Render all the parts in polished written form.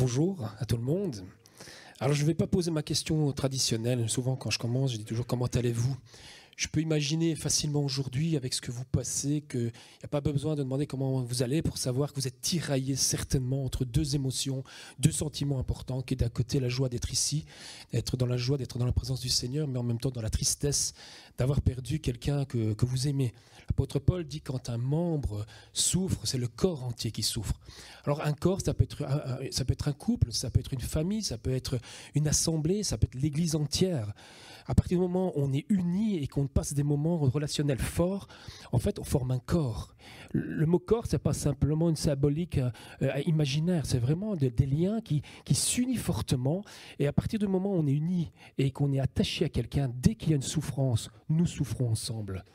Bonjour à tout le monde. Alors je ne vais pas poser ma question traditionnelle. Souvent quand je commence, je dis toujours comment allez-vous. Je peux imaginer facilement aujourd'hui, avec ce que vous passez, qu'il n'y a pas besoin de demander comment vous allez pour savoir que vous êtes tiraillé certainement entre deux émotions, deux sentiments importants, qui est d'un côté la joie d'être ici, d'être dans la joie, d'être dans la présence du Seigneur, mais en même temps dans la tristesse d'avoir perdu quelqu'un que vous aimez. L'apôtre Paul dit quand un membre souffre, c'est le corps entier qui souffre. Alors un corps, ça peut être un couple, ça peut être une famille, ça peut être une assemblée, ça peut être l'Église entière. À partir du moment où on est unis et qu'on passe des moments relationnels forts, en fait, on forme un corps. Le mot corps, ce n'est pas simplement une symbolique imaginaire, c'est vraiment des liens qui s'unissent fortement. Et à partir du moment où on est unis et qu'on est attaché à quelqu'un, dès qu'il y a une souffrance, nous souffrons ensemble.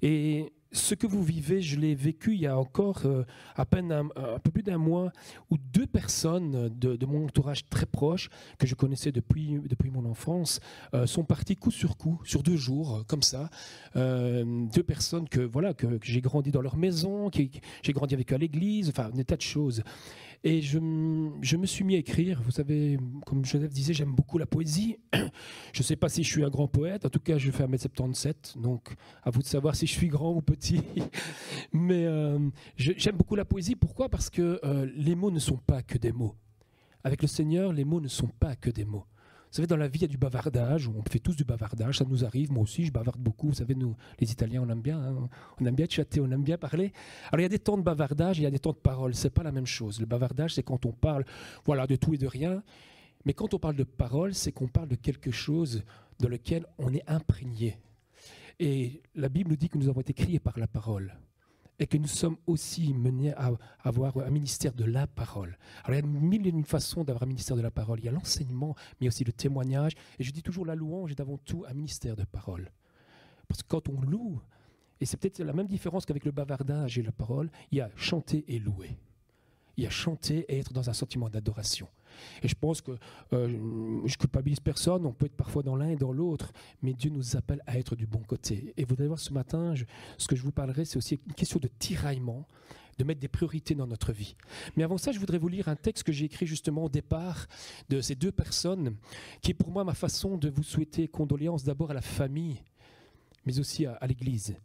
Et ce que vous vivez, je l'ai vécu il y a encore à peine un peu plus d'un mois, où deux personnes de mon entourage très proche, que je connaissais depuis mon enfance, sont parties coup sur 2 jours, comme ça. Deux personnes que j'ai grandi dans leur maison, j'ai grandi avec eux à l'église, enfin, des tas de choses. Et je me suis mis à écrire. Vous savez, comme Joseph disait, j'aime beaucoup la poésie. Je ne sais pas si je suis un grand poète. En tout cas, je fais 1m77. Donc, à vous de savoir si je suis grand ou petit. Mais j'aime beaucoup la poésie. Pourquoi ? Parce que les mots ne sont pas que des mots. Avec le Seigneur, les mots ne sont pas que des mots. Vous savez, dans la vie, il y a du bavardage. On fait tous du bavardage. Ça nous arrive. Moi aussi, je bavarde beaucoup. Vous savez, nous, les Italiens, on aime bien. Hein, on aime bien chatter, on aime bien parler. Alors, il y a des temps de bavardage, il y a des temps de parole. Ce n'est pas la même chose. Le bavardage, c'est quand on parle de tout et de rien. Mais quand on parle de parole, c'est qu'on parle de quelque chose dans lequel on est imprégné. Et la Bible nous dit que nous avons été créés par la parole. Et que nous sommes aussi menés à avoir un ministère de la parole. Alors il y a mille et une façons d'avoir un ministère de la parole. Il y a l'enseignement, mais il y a aussi le témoignage. Et je dis toujours la louange est avant tout un ministère de parole. Parce que quand on loue, et c'est peut-être la même différence qu'avec le bavardage et la parole, il y a chanter et louer. Il y a chanter et être dans un sentiment d'adoration. Et je pense que je culpabilise personne, on peut être parfois dans l'un et dans l'autre, mais Dieu nous appelle à être du bon côté. Et vous allez voir ce matin, ce que je vous parlerai, c'est aussi une question de tiraillement, de mettre des priorités dans notre vie. Mais avant ça, je voudrais vous lire un texte que j'ai écrit justement au départ de ces deux personnes, qui est pour moi ma façon de vous souhaiter condoléances d'abord à la famille, mais aussi à l'Église.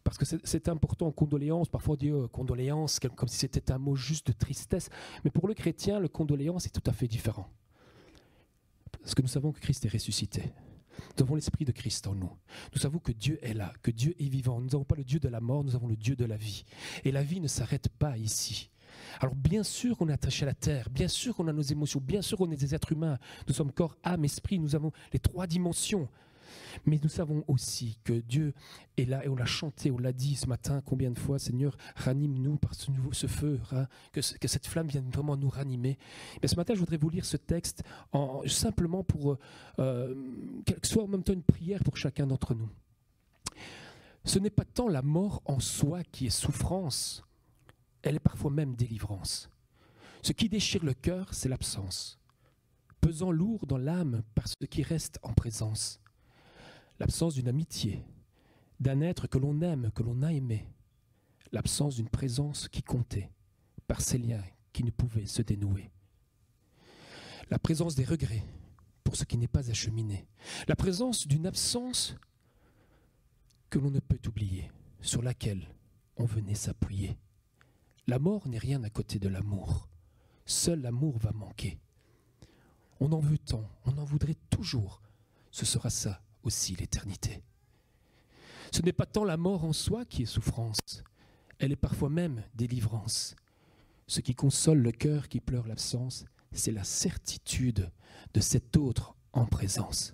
Parce que c'est important, condoléances, parfois on dit condoléances, comme si c'était un mot juste de tristesse. Mais pour le chrétien, le condoléance est tout à fait différent. Parce que nous savons que Christ est ressuscité. Nous avons l'esprit de Christ en nous. Nous savons que Dieu est là, que Dieu est vivant. Nous n'avons pas le Dieu de la mort, nous avons le Dieu de la vie. Et la vie ne s'arrête pas ici. Alors bien sûr qu'on est attaché à la terre, bien sûr qu'on a nos émotions, bien sûr qu'on est des êtres humains. Nous sommes corps, âme, esprit, nous avons les 3 dimensions. Mais nous savons aussi que Dieu est là, et on l'a chanté, on l'a dit ce matin, combien de fois, Seigneur, ranime-nous par ce feu, hein, que cette flamme vienne vraiment nous ranimer. Mais ce matin, je voudrais vous lire ce texte simplement pour que ce soit en même temps une prière pour chacun d'entre nous. Ce n'est pas tant la mort en soi qui est souffrance, elle est parfois même délivrance. Ce qui déchire le cœur, c'est l'absence, pesant lourd dans l'âme par ce qui reste en présence. L'absence d'une amitié, d'un être que l'on aime, que l'on a aimé. L'absence d'une présence qui comptait, par ces liens qui ne pouvaient se dénouer. La présence des regrets, pour ce qui n'est pas acheminé. La présence d'une absence que l'on ne peut oublier, sur laquelle on venait s'appuyer. La mort n'est rien à côté de l'amour. Seul l'amour va manquer. On en veut tant, on en voudrait toujours. Ce sera ça aussi l'éternité. Ce n'est pas tant la mort en soi qui est souffrance, elle est parfois même délivrance. Ce qui console le cœur qui pleure l'absence, c'est la certitude de cet autre en présence.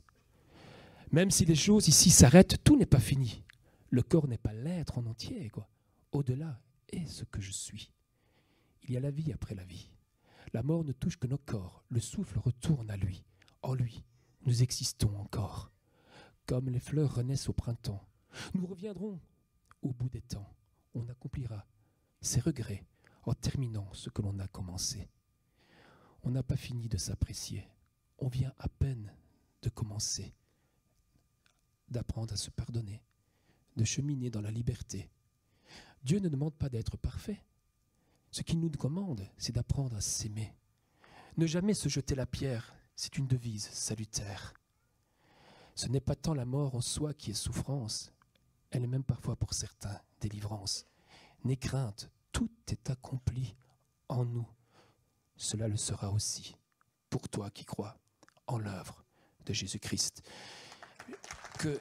Même si les choses ici s'arrêtent, tout n'est pas fini. Le corps n'est pas l'être en entier, quoi. Au-delà est ce que je suis. Il y a la vie après la vie. La mort ne touche que nos corps, le souffle retourne à lui. En lui, nous existons encore. Comme les fleurs renaissent au printemps, nous reviendrons au bout des temps. On accomplira ses regrets en terminant ce que l'on a commencé. On n'a pas fini de s'apprécier. On vient à peine de commencer, d'apprendre à se pardonner, de cheminer dans la liberté. Dieu ne demande pas d'être parfait. Ce qu'il nous commande, c'est d'apprendre à s'aimer, Ne jamais se jeter la pierre, c'est une devise salutaire. Ce n'est pas tant la mort en soi qui est souffrance, elle est même parfois pour certains délivrance. N'aie crainte, tout est accompli en nous. Cela le sera aussi pour toi qui crois en l'œuvre de Jésus-Christ. Que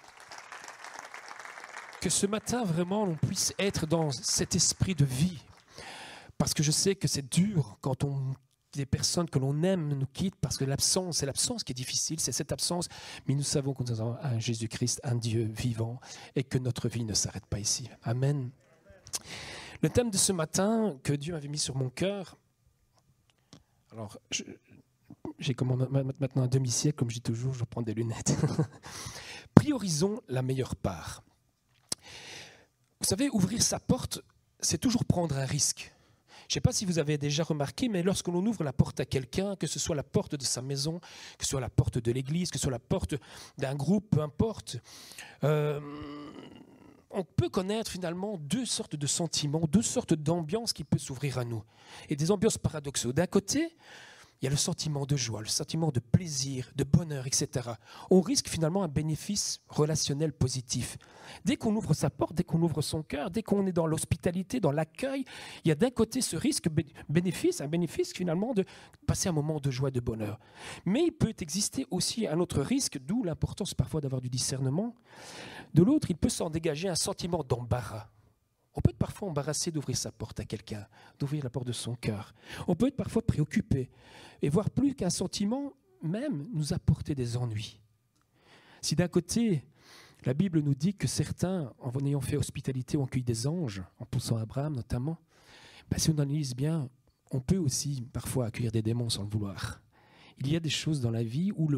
ce matin, vraiment, on puisse être dans cet esprit de vie. Parce que je sais que c'est dur quand des personnes que l'on aime nous quittent, parce que c'est l'absence qui est difficile, c'est cette absence. Mais nous savons que nous avons un Jésus-Christ, un Dieu vivant, et que notre vie ne s'arrête pas ici. Amen. Le thème de ce matin que Dieu avait mis sur mon cœur, alors j'ai maintenant un demi-siècle, comme je dis toujours, je prends des lunettes. Priorisons la meilleure part. Vous savez, ouvrir sa porte, c'est toujours prendre un risque. Je ne sais pas si vous avez déjà remarqué, mais lorsque l'on ouvre la porte à quelqu'un, que ce soit la porte de sa maison, que ce soit la porte de l'église, que ce soit la porte d'un groupe, peu importe, on peut connaître finalement deux sortes de sentiments, deux sortes d'ambiances qui peuvent s'ouvrir à nous. Et des ambiances paradoxales. D'un côté, il y a le sentiment de joie, le sentiment de plaisir, de bonheur, etc. On risque finalement un bénéfice relationnel positif. Dès qu'on ouvre sa porte, dès qu'on ouvre son cœur, dès qu'on est dans l'hospitalité, dans l'accueil, il y a d'un côté ce risque bénéfice, un bénéfice finalement de passer un moment de joie et de bonheur. Mais il peut exister aussi un autre risque, d'où l'importance parfois d'avoir du discernement. De l'autre, il peut s'en dégager un sentiment d'embarras. On peut être parfois embarrassé d'ouvrir sa porte à quelqu'un, d'ouvrir la porte de son cœur. On peut être parfois préoccupé et voir plus qu'un sentiment même nous apporter des ennuis. Si d'un côté, la Bible nous dit que certains, en ayant fait hospitalité, ont cueilli des anges, en poussant Abraham notamment, si on analyse bien, on peut aussi parfois accueillir des démons sans le vouloir. Il y a des choses dans la vie où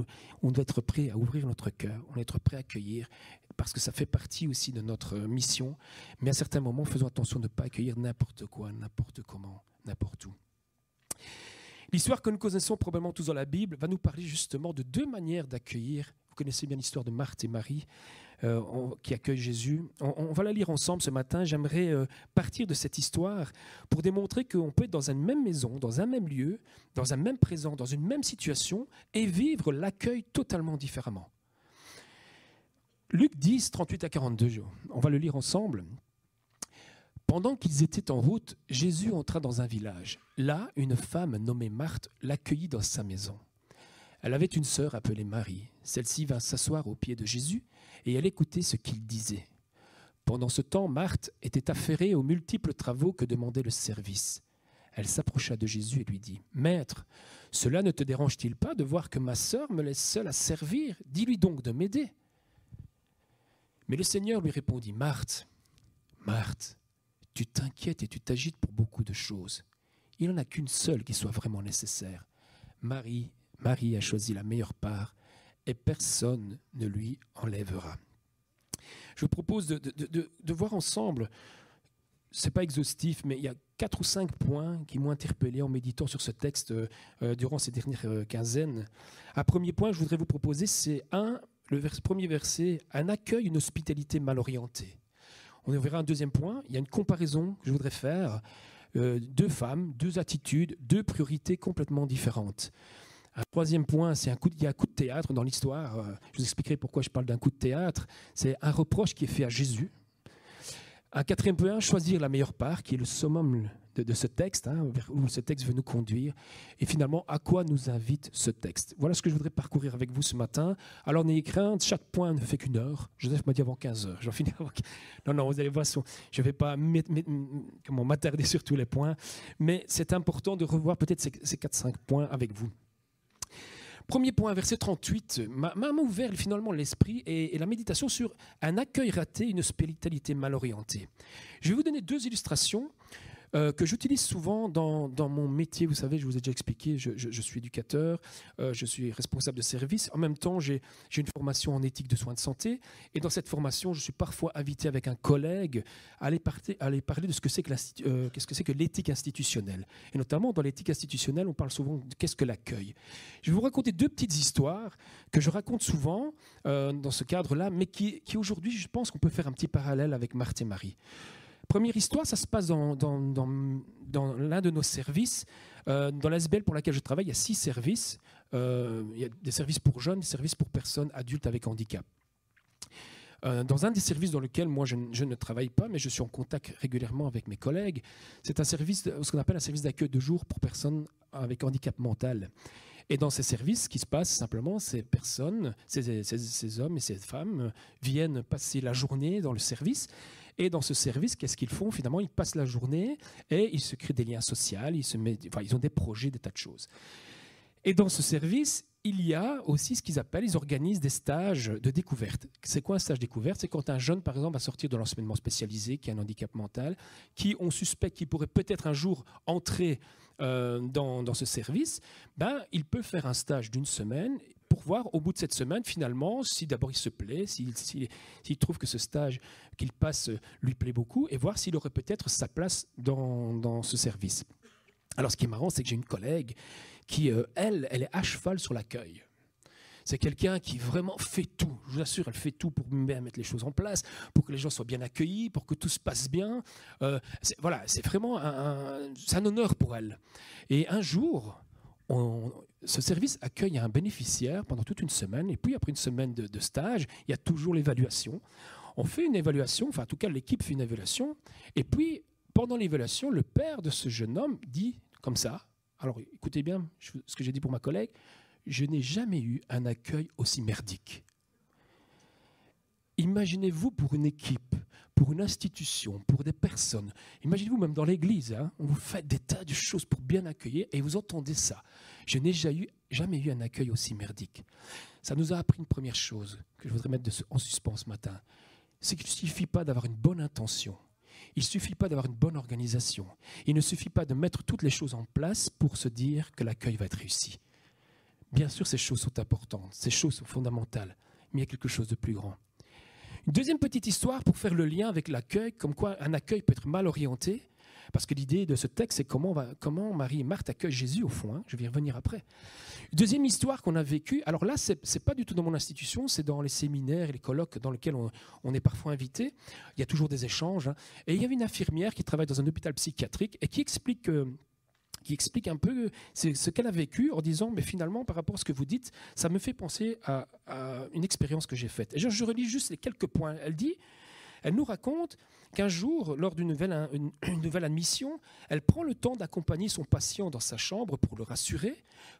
on doit être prêt à ouvrir notre cœur, on doit être prêt à accueillir, parce que ça fait partie aussi de notre mission. Mais à certains moments, faisons attention de ne pas accueillir n'importe quoi, n'importe comment, n'importe où. L'histoire que nous connaissons probablement tous dans la Bible va nous parler justement de deux manières d'accueillir. Vous connaissez bien l'histoire de Marthe et Marie qui accueillent Jésus. On va la lire ensemble ce matin. J'aimerais partir de cette histoire pour démontrer qu'on peut être dans une même maison, dans un même lieu, dans un même présent, dans une même situation et vivre l'accueil totalement différemment. Luc 10, 38 à 42, on va le lire ensemble. Pendant qu'ils étaient en route, Jésus entra dans un village. Là, une femme nommée Marthe l'accueillit dans sa maison. Elle avait une sœur appelée Marie. Celle-ci vint s'asseoir aux pieds de Jésus et elle écoutait ce qu'il disait. Pendant ce temps, Marthe était affairée aux multiples travaux que demandait le service. Elle s'approcha de Jésus et lui dit « Maître, cela ne te dérange-t-il pas de voir que ma sœur me laisse seule à servir ? Dis-lui donc de m'aider. » Mais le Seigneur lui répondit « Marthe, Marthe, tu t'inquiètes et tu t'agites pour beaucoup de choses. Il n'y en a qu'une seule qui soit vraiment nécessaire. Marie a choisi la meilleure part et personne ne lui enlèvera. » Je vous propose de voir ensemble, ce n'est pas exhaustif, mais il y a 4 ou 5 points qui m'ont interpellé en méditant sur ce texte durant ces dernières quinzaines. Un premier point que je voudrais vous proposer, c'est premier verset, un accueil, une hospitalité mal orientée. On verra un deuxième point, il y a une comparaison que je voudrais faire, 2 femmes, 2 attitudes, 2 priorités complètement différentes. Un troisième point, il y a un coup de théâtre dans l'histoire, je vous expliquerai pourquoi je parle d'un coup de théâtre, c'est un reproche qui est fait à Jésus. Un quatrième point, choisir la meilleure part, qui est le summum de ce texte, où ce texte veut nous conduire. Et finalement, à quoi nous invite ce texte? Voilà ce que je voudrais parcourir avec vous ce matin. Alors n'ayez crainte, chaque point ne fait qu'une heure. Joseph m'a dit avant 15 heures. J'en finis avant... Non, vous allez voir, je ne vais pas m'attarder sur tous les points, mais c'est important de revoir peut-être ces 4-5 points avec vous. Premier point, verset 38, m'a ouvert finalement l'esprit et la méditation sur un accueil raté, une hospitalité mal orientée. Je vais vous donner 2 illustrations que j'utilise souvent dans mon métier. Vous savez, je vous ai déjà expliqué, je suis éducateur, je suis responsable de service. En même temps, j'ai une formation en éthique de soins de santé. Et dans cette formation, je suis parfois invité avec un collègue à aller parler de ce que c'est que l'éthique institutionnelle. Et notamment, dans l'éthique institutionnelle, on parle souvent de qu'est-ce que l'accueil. Je vais vous raconter 2 petites histoires que je raconte souvent dans ce cadre-là, mais qui aujourd'hui, je pense qu'on peut faire un petit parallèle avec Marthe et Marie. Première histoire, ça se passe dans l'un de nos services. Dans l'ASBL pour laquelle je travaille, il y a 6 services. Il y a des services pour jeunes, des services pour personnes adultes avec handicap. Dans un des services dans lequel moi je ne travaille pas, mais je suis en contact régulièrement avec mes collègues, c'est un service, ce qu'on appelle un service d'accueil de jour pour personnes avec handicap mental. Et dans ces services, ce qui se passe simplement, ces personnes, ces hommes et ces femmes viennent passer la journée dans le service. Et dans ce service, qu'est-ce qu'ils font? Finalement, ils passent la journée et ils se créent des liens sociaux, ils ont des projets, des tas de choses. Et dans ce service, il y a aussi ce qu'ils appellent, ils organisent des stages de découverte. C'est quoi un stage découverte? C'est quand un jeune, par exemple, va sortir de l'enseignement spécialisé, qui a un handicap mental, qui on suspecte qu'il pourrait peut-être un jour entrer dans ce service, il peut faire un stage d'1 semaine pour voir au bout de cette semaine, finalement, si d'abord il se plaît, s'il trouve que ce stage qu'il passe lui plaît beaucoup, et voir s'il aurait peut-être sa place dans ce service. Alors ce qui est marrant, c'est que j'ai une collègue qui, elle est à cheval sur l'accueil. C'est quelqu'un qui vraiment fait tout. Je vous assure, elle fait tout pour mettre les choses en place, pour que les gens soient bien accueillis, pour que tout se passe bien. C'est vraiment c'est un honneur pour elle. Et un jour, ce service accueille un bénéficiaire pendant toute une semaine. Et puis, après une semaine de stage, il y a toujours l'évaluation. On fait une évaluation, enfin en tout cas l'équipe fait une évaluation. Et puis, pendant l'évaluation, le père de ce jeune homme dit comme ça, alors écoutez bien ce que j'ai dit pour ma collègue, je n'ai jamais eu un accueil aussi merdique. Imaginez-vous pour une équipe, pour une institution, pour des personnes, imaginez-vous même dans l'église, on vous fait des tas de choses pour bien accueillir et vous entendez ça. Je n'ai jamais eu un accueil aussi merdique. Ça nous a appris une première chose que je voudrais mettre en suspens ce matin, c'est qu'il ne suffit pas d'avoir une bonne intention. Il ne suffit pas d'avoir une bonne organisation. Il ne suffit pas de mettre toutes les choses en place pour se dire que l'accueil va être réussi. Bien sûr, ces choses sont importantes, ces choses sont fondamentales, mais il y a quelque chose de plus grand. Une deuxième petite histoire pour faire le lien avec l'accueil, comme quoi un accueil peut être mal orienté, parce que l'idée de ce texte, c'est comment Marie et Marthe accueillent Jésus au fond. Je vais y revenir après. Une deuxième histoire qu'on a vécue, alors là, ce n'est pas du tout dans mon institution, c'est dans les séminaires et les colloques dans lesquels on est parfois invité. Il y a toujours des échanges. Et il y avait une infirmière qui travaille dans un hôpital psychiatrique et qui explique un peu ce qu'elle a vécu en disant, mais finalement, par rapport à ce que vous dites, ça me fait penser à une expérience que j'ai faite. Et je relis juste les quelques points. Elle nous raconte qu'un jour, lors d'une nouvelle admission, elle prend le temps d'accompagner son patient dans sa chambre pour le rassurer,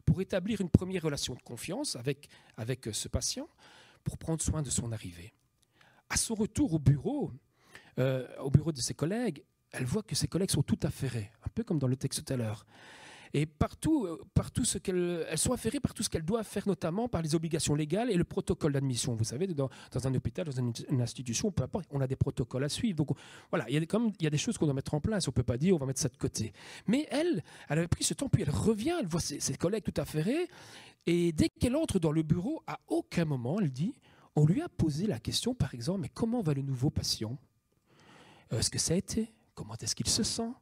pour établir une première relation de confiance avec ce patient, pour prendre soin de son arrivée. À son retour au bureau de ses collègues, elle voit que ses collègues sont tout affairés, un peu comme dans le texte tout à l'heure. Et partout elles sont affairées par tout ce qu'elles doivent faire, notamment par les obligations légales et le protocole d'admission. Vous savez, dans un hôpital, dans une institution, peu importe, on a des protocoles à suivre. Donc voilà, il y a des choses qu'on doit mettre en place. On ne peut pas dire on va mettre ça de côté. Mais elle avait pris ce temps, puis elle revient, elle voit ses collègues tout affairés. Et dès qu'elle entre dans le bureau, à aucun moment, elle dit, on lui a posé la question, par exemple, mais comment va le nouveau patient? Est-ce que ça a été? Comment est-ce qu'il se sent?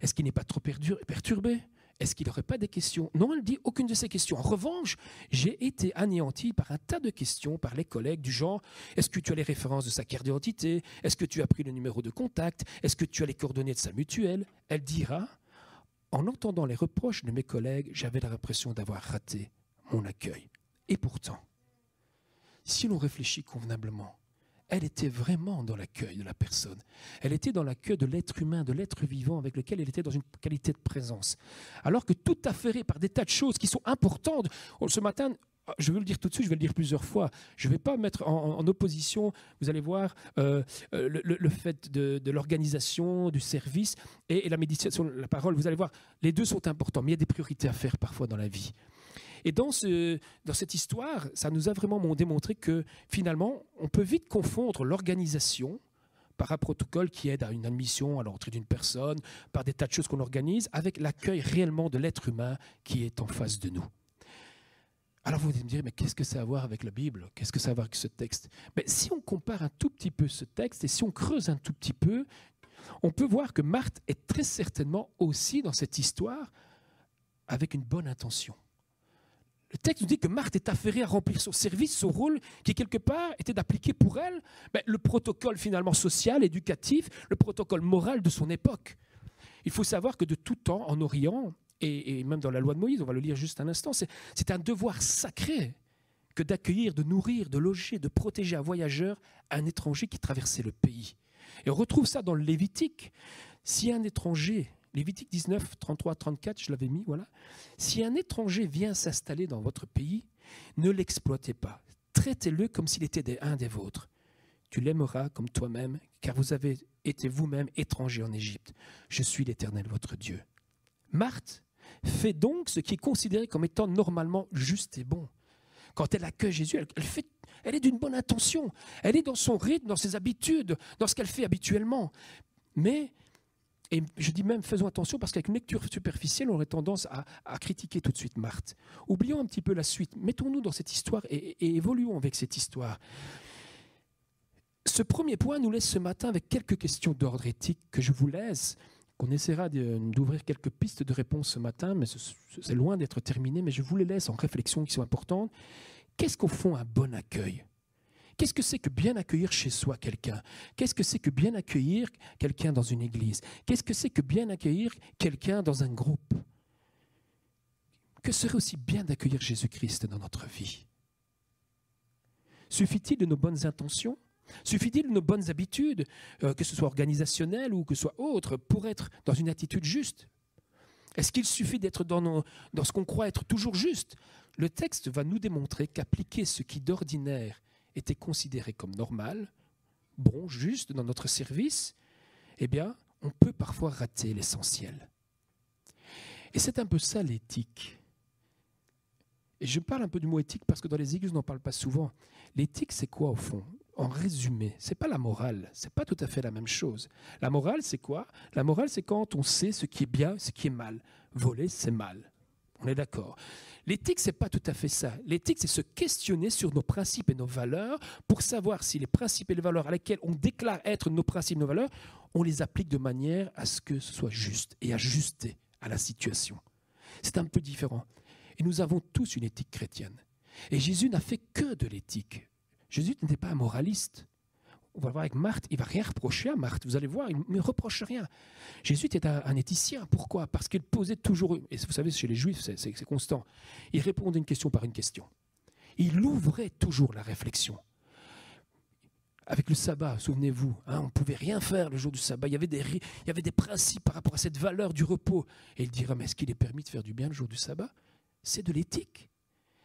Est-ce qu'il n'est pas trop perturbé? Est-ce qu'il n'aurait pas des questions? Non, elle dit aucune de ces questions. En revanche, j'ai été anéantie par un tas de questions par les collègues du genre, est-ce que tu as les références de sa carte d'identité? Est-ce que tu as pris le numéro de contact? Est-ce que tu as les coordonnées de sa mutuelle? Elle dira, en entendant les reproches de mes collègues, j'avais l'impression d'avoir raté mon accueil. Et pourtant, si l'on réfléchit convenablement, elle était vraiment dans l'accueil de la personne. Elle était dans l'accueil de l'être humain, de l'être vivant avec lequel elle était dans une qualité de présence. Alors que tout affairé par des tas de choses qui sont importantes. Ce matin, je veux le dire tout de suite, je vais le dire plusieurs fois, je ne vais pas mettre en opposition, vous allez voir, le fait de l'organisation, du service et la méditation, la parole. Vous allez voir, les deux sont importants, mais il y a des priorités à faire parfois dans la vie. Et dans cette histoire, ça nous a vraiment démontré que finalement, on peut vite confondre l'organisation par un protocole qui aide à une admission, à l'entrée d'une personne, par des tas de choses qu'on organise, avec l'accueil réellement de l'être humain qui est en face de nous. Alors vous allez me dire, mais qu'est-ce que ça a à voir avec la Bible? Qu'est-ce que ça a à voir avec ce texte? Mais si on compare un tout petit peu ce texte et si on creuse un tout petit peu, on peut voir que Marthe est très certainement aussi dans cette histoire avec une bonne intention. Le texte nous dit que Marthe est affairée à remplir son service, son rôle, qui quelque part était d'appliquer pour elle le protocole finalement social, éducatif, le protocole moral de son époque. Il faut savoir que de tout temps, en Orient, et même dans la loi de Moïse, on va le lire juste un instant, c'est un devoir sacré que d'accueillir, de nourrir, de loger, de protéger un voyageur, un étranger qui traversait le pays. Et on retrouve ça dans le Lévitique. Si un étranger, Lévitique 19, 33, 34, je l'avais mis, voilà. Si un étranger vient s'installer dans votre pays, ne l'exploitez pas. Traitez-le comme s'il était un des vôtres. Tu l'aimeras comme toi-même, car vous avez été vous-même étranger en Égypte. Je suis l'Éternel, votre Dieu. Marthe fait donc ce qui est considéré comme étant normalement juste et bon. Quand elle accueille Jésus, elle est d'une bonne intention. Elle est dans son rythme, dans ses habitudes, dans ce qu'elle fait habituellement. Mais, et je dis même faisons attention parce qu'avec une lecture superficielle, on aurait tendance à critiquer tout de suite Marthe. Oublions un petit peu la suite. Mettons-nous dans cette histoire et évoluons avec cette histoire. Ce premier point nous laisse ce matin avec quelques questions d'ordre éthique que je vous laisse, qu'on essaiera d'ouvrir quelques pistes de réponse ce matin, mais c'est loin d'être terminé, mais je vous les laisse en réflexion qui sont importantes. Qu'est-ce qu'au fond un bon accueil ? Qu'est-ce que c'est que bien accueillir chez soi quelqu'un ? Qu'est-ce que c'est que bien accueillir quelqu'un dans une église ? Qu'est-ce que c'est que bien accueillir quelqu'un dans un groupe ? Que serait aussi bien d'accueillir Jésus-Christ dans notre vie ? Suffit-il de nos bonnes intentions ? Suffit-il de nos bonnes habitudes, que ce soit organisationnelles ou que ce soit autres, pour être dans une attitude juste ? Est-ce qu'il suffit d'être dans ce qu'on croit être toujours juste ? Le texte va nous démontrer qu'appliquer ce qui d'ordinaire était considéré comme normal, bon, juste dans notre service, eh bien, on peut parfois rater l'essentiel. Et c'est un peu ça l'éthique. Et je parle un peu du mot éthique parce que dans les églises, on n'en parle pas souvent. L'éthique, c'est quoi au fond ? En résumé, ce n'est pas la morale, ce n'est pas tout à fait la même chose. La morale, c'est quoi ? La morale, c'est quand on sait ce qui est bien, ce qui est mal. Voler, c'est mal. On est d'accord. L'éthique, ce n'est pas tout à fait ça. L'éthique, c'est se questionner sur nos principes et nos valeurs pour savoir si les principes et les valeurs à lesquelles on déclare être nos principes et nos valeurs, on les applique de manière à ce que ce soit juste et ajusté à la situation. C'est un peu différent. Et nous avons tous une éthique chrétienne. Et Jésus n'a fait que de l'éthique. Jésus n'était pas un moraliste. On va le voir avec Marthe, il ne va rien reprocher à Marthe. Vous allez voir, il ne reproche rien. Jésus était un éthicien. Pourquoi ? Parce qu'il posait toujours, et vous savez, chez les Juifs, c'est constant, il répondait une question par une question. Il ouvrait toujours la réflexion. Avec le sabbat, souvenez-vous, on ne pouvait rien faire le jour du sabbat. Il y avait des principes par rapport à cette valeur du repos. Et il dira, mais est-ce qu'il est permis de faire du bien le jour du sabbat ? C'est de l'éthique.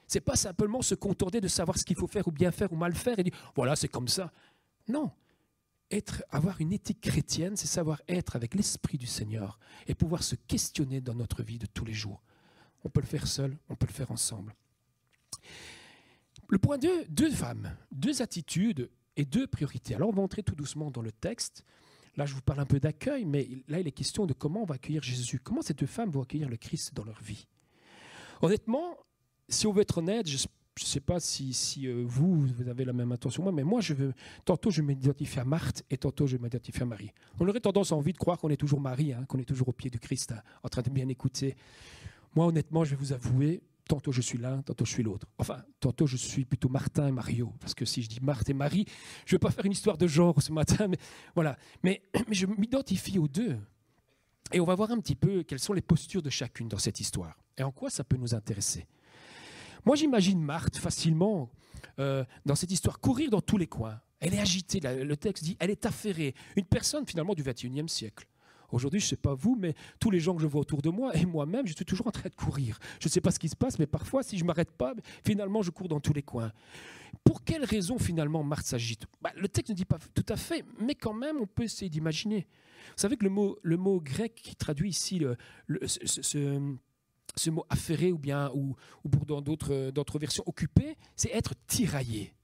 Ce n'est pas simplement se contenter de savoir ce qu'il faut faire ou bien faire ou mal faire et dire, voilà, c'est comme ça. Non. Avoir une éthique chrétienne, c'est savoir être avec l'Esprit du Seigneur et pouvoir se questionner dans notre vie de tous les jours. On peut le faire seul, on peut le faire ensemble. Le point 2, 2 femmes, 2 attitudes et 2 priorités. Alors on va entrer tout doucement dans le texte. Là, je vous parle un peu d'accueil, mais là, il est question de comment on va accueillir Jésus. Comment ces 2 femmes vont accueillir le Christ dans leur vie. Honnêtement, si on veut être honnête, je ne sais pas si vous avez la même intention que moi, mais tantôt je m'identifie à Marthe et tantôt je m'identifie à Marie. On aurait tendance à envie de croire qu'on est toujours Marie, qu'on est toujours au pied du Christ, en train de bien écouter. Moi, honnêtement, je vais vous avouer, tantôt je suis l'un, tantôt je suis l'autre. Enfin, tantôt je suis plutôt Martin et Mario, parce que si je dis Marthe et Marie, je ne vais pas faire une histoire de genre ce matin, mais voilà. Mais je m'identifie aux 2. Et on va voir un petit peu quelles sont les postures de chacune dans cette histoire et en quoi ça peut nous intéresser. Moi, j'imagine Marthe facilement, dans cette histoire, courir dans tous les coins. Elle est agitée, le texte dit, elle est affairée. Une personne, finalement, du XXIe siècle. Aujourd'hui, je ne sais pas vous, mais tous les gens que je vois autour de moi, et moi-même, je suis toujours en train de courir. Je ne sais pas ce qui se passe, mais parfois, si je ne m'arrête pas, finalement, je cours dans tous les coins. Pour quelle raison, finalement, Marthe s'agite ? Le texte ne dit pas tout à fait, mais quand même, on peut essayer d'imaginer. Vous savez que le mot grec qui traduit ici ce mot affairé ou pour dans d'autres versions occupé, c'est être tiraillé.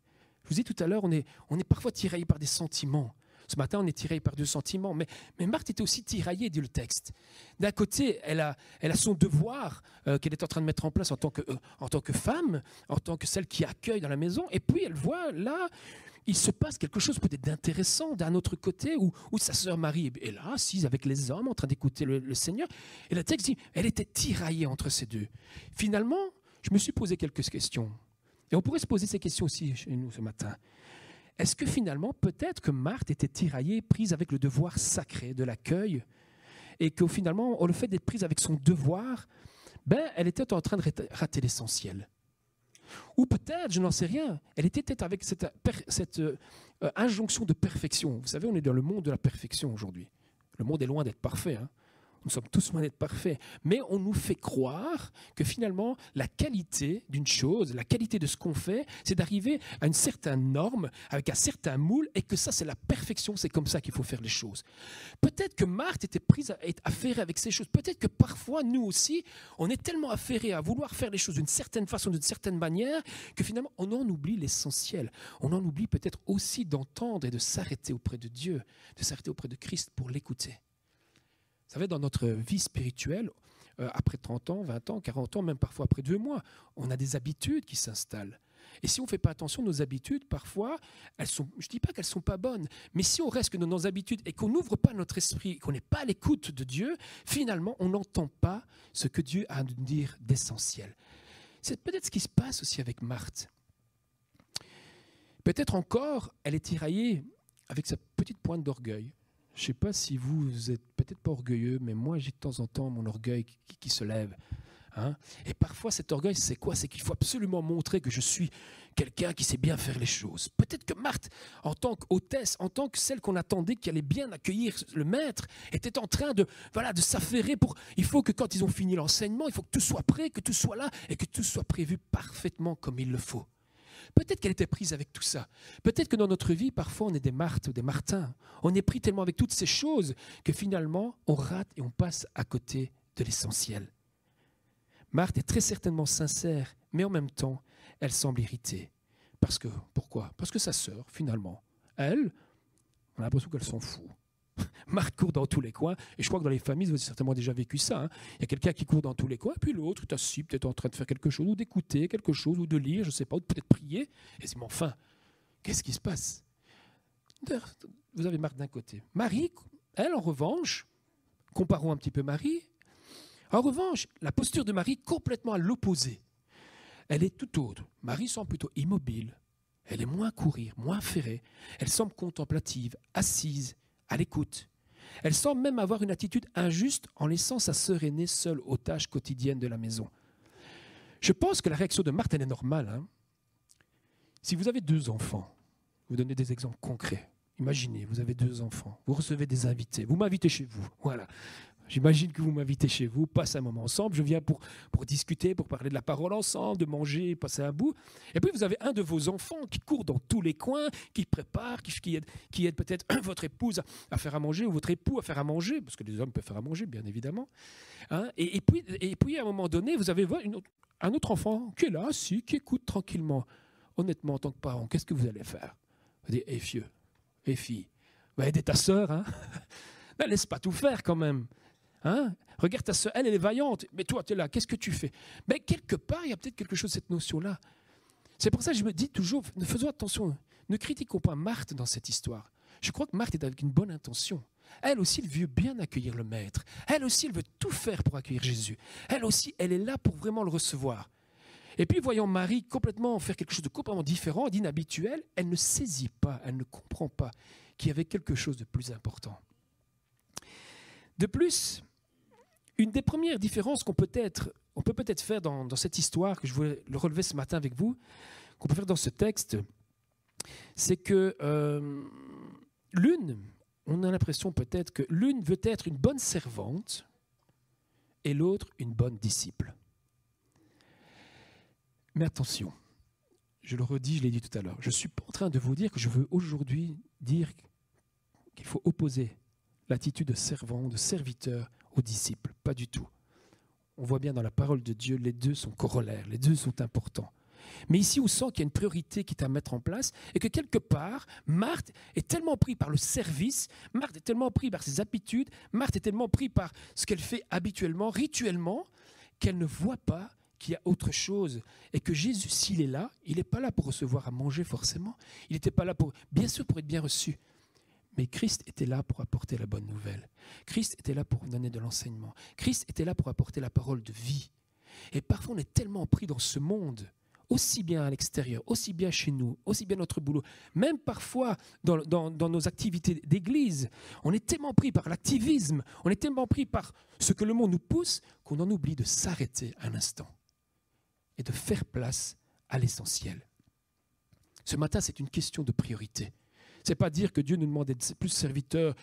Je vous ai dit tout à l'heure, on est parfois tiraillé par des sentiments. Ce matin, on est tiraillé par 2 sentiments. Mais Marthe était aussi tiraillée, dit le texte. D'un côté, elle a son devoir qu'elle est en train de mettre en place en tant que femme, en tant que celle qui accueille dans la maison. Et puis, elle voit là, il se passe quelque chose peut-être d'intéressant d'un autre côté, où sa sœur Marie est là, assise avec les hommes, en train d'écouter le Seigneur. Et le texte dit, elle était tiraillée entre ces 2. Finalement, je me suis posé quelques questions. Et on pourrait se poser ces questions aussi chez nous ce matin. Est-ce que finalement, peut-être que Marthe était tiraillée, prise avec le devoir sacré de l'accueil, et que finalement, le fait d'être prise avec son devoir, elle était en train de rater l'essentiel. Ou peut-être, je n'en sais rien, elle était peut-être avec cette injonction de perfection. Vous savez, on est dans le monde de la perfection aujourd'hui. Le monde est loin d'être parfait, hein. Nous sommes tous loin d'être parfaits. Mais on nous fait croire que finalement, la qualité d'une chose, la qualité de ce qu'on fait, c'est d'arriver à une certaine norme, avec un certain moule, et que ça, c'est la perfection, c'est comme ça qu'il faut faire les choses. Peut-être que Marthe était prise à être affairée avec ces choses. Peut-être que parfois, nous aussi, on est tellement affairés à vouloir faire les choses d'une certaine façon, d'une certaine manière, que finalement, on en oublie l'essentiel. On en oublie peut-être aussi d'entendre et de s'arrêter auprès de Dieu, de s'arrêter auprès de Christ pour l'écouter. Vous savez, dans notre vie spirituelle, après 30 ans, 20 ans, 40 ans, même parfois après 2 mois, on a des habitudes qui s'installent. Et si on ne fait pas attention, nos habitudes, parfois, je ne dis pas qu'elles ne sont pas bonnes, mais si on reste que dans nos habitudes et qu'on n'ouvre pas notre esprit, qu'on n'est pas à l'écoute de Dieu, finalement, on n'entend pas ce que Dieu a à nous dire d'essentiel. C'est peut-être ce qui se passe aussi avec Marthe. Peut-être encore, elle est tiraillée avec sa petite pointe d'orgueil. Je ne sais pas si vous êtes peut-être pas orgueilleux, mais moi j'ai de temps en temps mon orgueil qui se lève. Hein. Et parfois cet orgueil, c'est quoi? C'est qu'il faut absolument montrer que je suis quelqu'un qui sait bien faire les choses. Peut-être que Marthe, en tant qu'hôtesse, en tant que celle qu'on attendait qui allait bien accueillir le maître, était en train de s'affairer pour... Il faut que quand ils ont fini l'enseignement, il faut que tout soit prêt, que tout soit là et que tout soit prévu parfaitement comme il le faut. Peut-être qu'elle était prise avec tout ça. Peut-être que dans notre vie, parfois, on est des Marthes ou des Martins. On est pris tellement avec toutes ces choses que finalement, on rate et on passe à côté de l'essentiel. Marthe est très certainement sincère, mais en même temps, elle semble irritée. Pourquoi? Parce que sa sœur, finalement, elle, on a l'impression qu'elle s'en fout. Marthe court dans tous les coins, et je crois que dans les familles, vous avez certainement déjà vécu ça. Hein. Il y a quelqu'un qui court dans tous les coins, puis l'autre est assis, peut-être en train de faire quelque chose, ou d'écouter quelque chose, ou de lire, je ne sais pas, ou peut-être prier. Et c'est, mais enfin, qu'est-ce qui se passe? Vous avez Marthe d'un côté. Marie, elle, en revanche, comparons un petit peu Marie, en revanche, la posture de Marie complètement à l'opposé. Elle est tout autre. Marie semble plutôt immobile. Elle est moins courir, moins ferrée. Elle semble contemplative, assise, à l'écoute. Elle semble même avoir une attitude injuste en laissant sa sœur aînée seule aux tâches quotidiennes de la maison. Je pense que la réaction de Marthe, elle est normale. Hein. Si vous avez 2 enfants, vous donnez des exemples concrets. Imaginez, vous avez 2 enfants, vous recevez des invités, vous m'invitez chez vous, voilà. J'imagine que vous m'invitez chez vous, passe un moment ensemble, je viens pour discuter, pour parler de la parole ensemble, de manger, passer un bout. Et puis vous avez un de vos enfants qui court dans tous les coins, qui prépare, qui aide peut-être votre épouse à faire à manger ou votre époux à faire à manger, parce que les hommes peuvent faire à manger, bien évidemment. Hein, et puis à un moment donné, vous avez un autre enfant qui est là, assis, qui écoute tranquillement. Honnêtement, en tant que parent, qu'est-ce que vous allez faire? Vous allez dire, hé fieu, hé fille, va aider ta sœur, hein. Ne laisse pas tout faire quand même. Hein? Regarde ta sœur, elle est vaillante, mais toi, tu es là, qu'est-ce que tu fais? Mais quelque part, il y a peut-être quelque chose de cette notion-là. C'est pour ça que je me dis toujours, faisons attention, ne critiquons pas Marthe dans cette histoire. Je crois que Marthe est avec une bonne intention. Elle aussi, elle veut bien accueillir le Maître. Elle aussi, elle veut tout faire pour accueillir Jésus. Elle aussi, elle est là pour vraiment le recevoir. Et puis, voyant Marie complètement faire quelque chose de complètement différent, d'inhabituel, elle ne saisit pas, elle ne comprend pas qu'il y avait quelque chose de plus important. De plus, une des premières différences qu'on peut peut-être faire dans cette histoire, que je voulais le relever ce matin avec vous, qu'on peut faire dans ce texte, c'est que on a l'impression peut-être que l'une veut être une bonne servante et l'autre une bonne disciple. Mais attention, je le redis, je l'ai dit tout à l'heure, je ne suis pas en train de vous dire que je veux aujourd'hui dire qu'il faut opposer l'attitude de servant, de serviteur aux disciples. Pas du tout. On voit bien dans la parole de Dieu, les deux sont corollaires, les deux sont importants. Mais ici, on sent qu'il y a une priorité qui est à mettre en place et que quelque part, Marthe est tellement prise par le service, Marthe est tellement prise par ses habitudes, Marthe est tellement prise par ce qu'elle fait habituellement, rituellement, qu'elle ne voit pas qu'il y a autre chose. Et que Jésus, s'il est là, il n'est pas là pour recevoir à manger forcément. Il n'était pas là bien sûr pour être bien reçu. Mais Christ était là pour apporter la bonne nouvelle. Christ était là pour donner de l'enseignement. Christ était là pour apporter la parole de vie. Et parfois, on est tellement pris dans ce monde, aussi bien à l'extérieur, aussi bien chez nous, aussi bien notre boulot, même parfois dans nos activités d'église, on est tellement pris par l'activisme, on est tellement pris par ce que le monde nous pousse, qu'on en oublie de s'arrêter un instant et de faire place à l'essentiel. Ce matin, c'est une question de priorité. Ce n'est pas dire que Dieu nous demande d'être plus serviteurs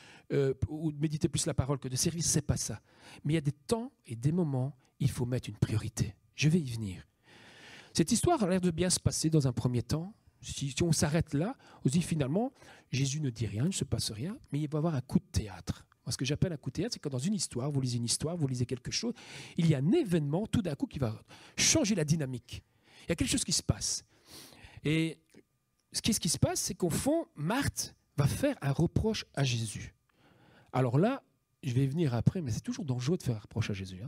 ou de méditer plus la parole que de service, ce n'est pas ça. Mais il y a des temps et des moments, il faut mettre une priorité. Je vais y venir. Cette histoire a l'air de bien se passer dans un premier temps. Si on s'arrête là, on se dit finalement, Jésus ne dit rien, il ne se passe rien, mais il va y avoir un coup de théâtre. Moi, ce que j'appelle un coup de théâtre, c'est que dans une histoire, vous lisez quelque chose, il y a un événement tout d'un coup qui va changer la dynamique. Il y a quelque chose qui se passe. Et ce qui se passe, c'est qu'au fond, Marthe va faire un reproche à Jésus. Alors là, je vais y venir après, mais c'est toujours dangereux de faire un reproche à Jésus.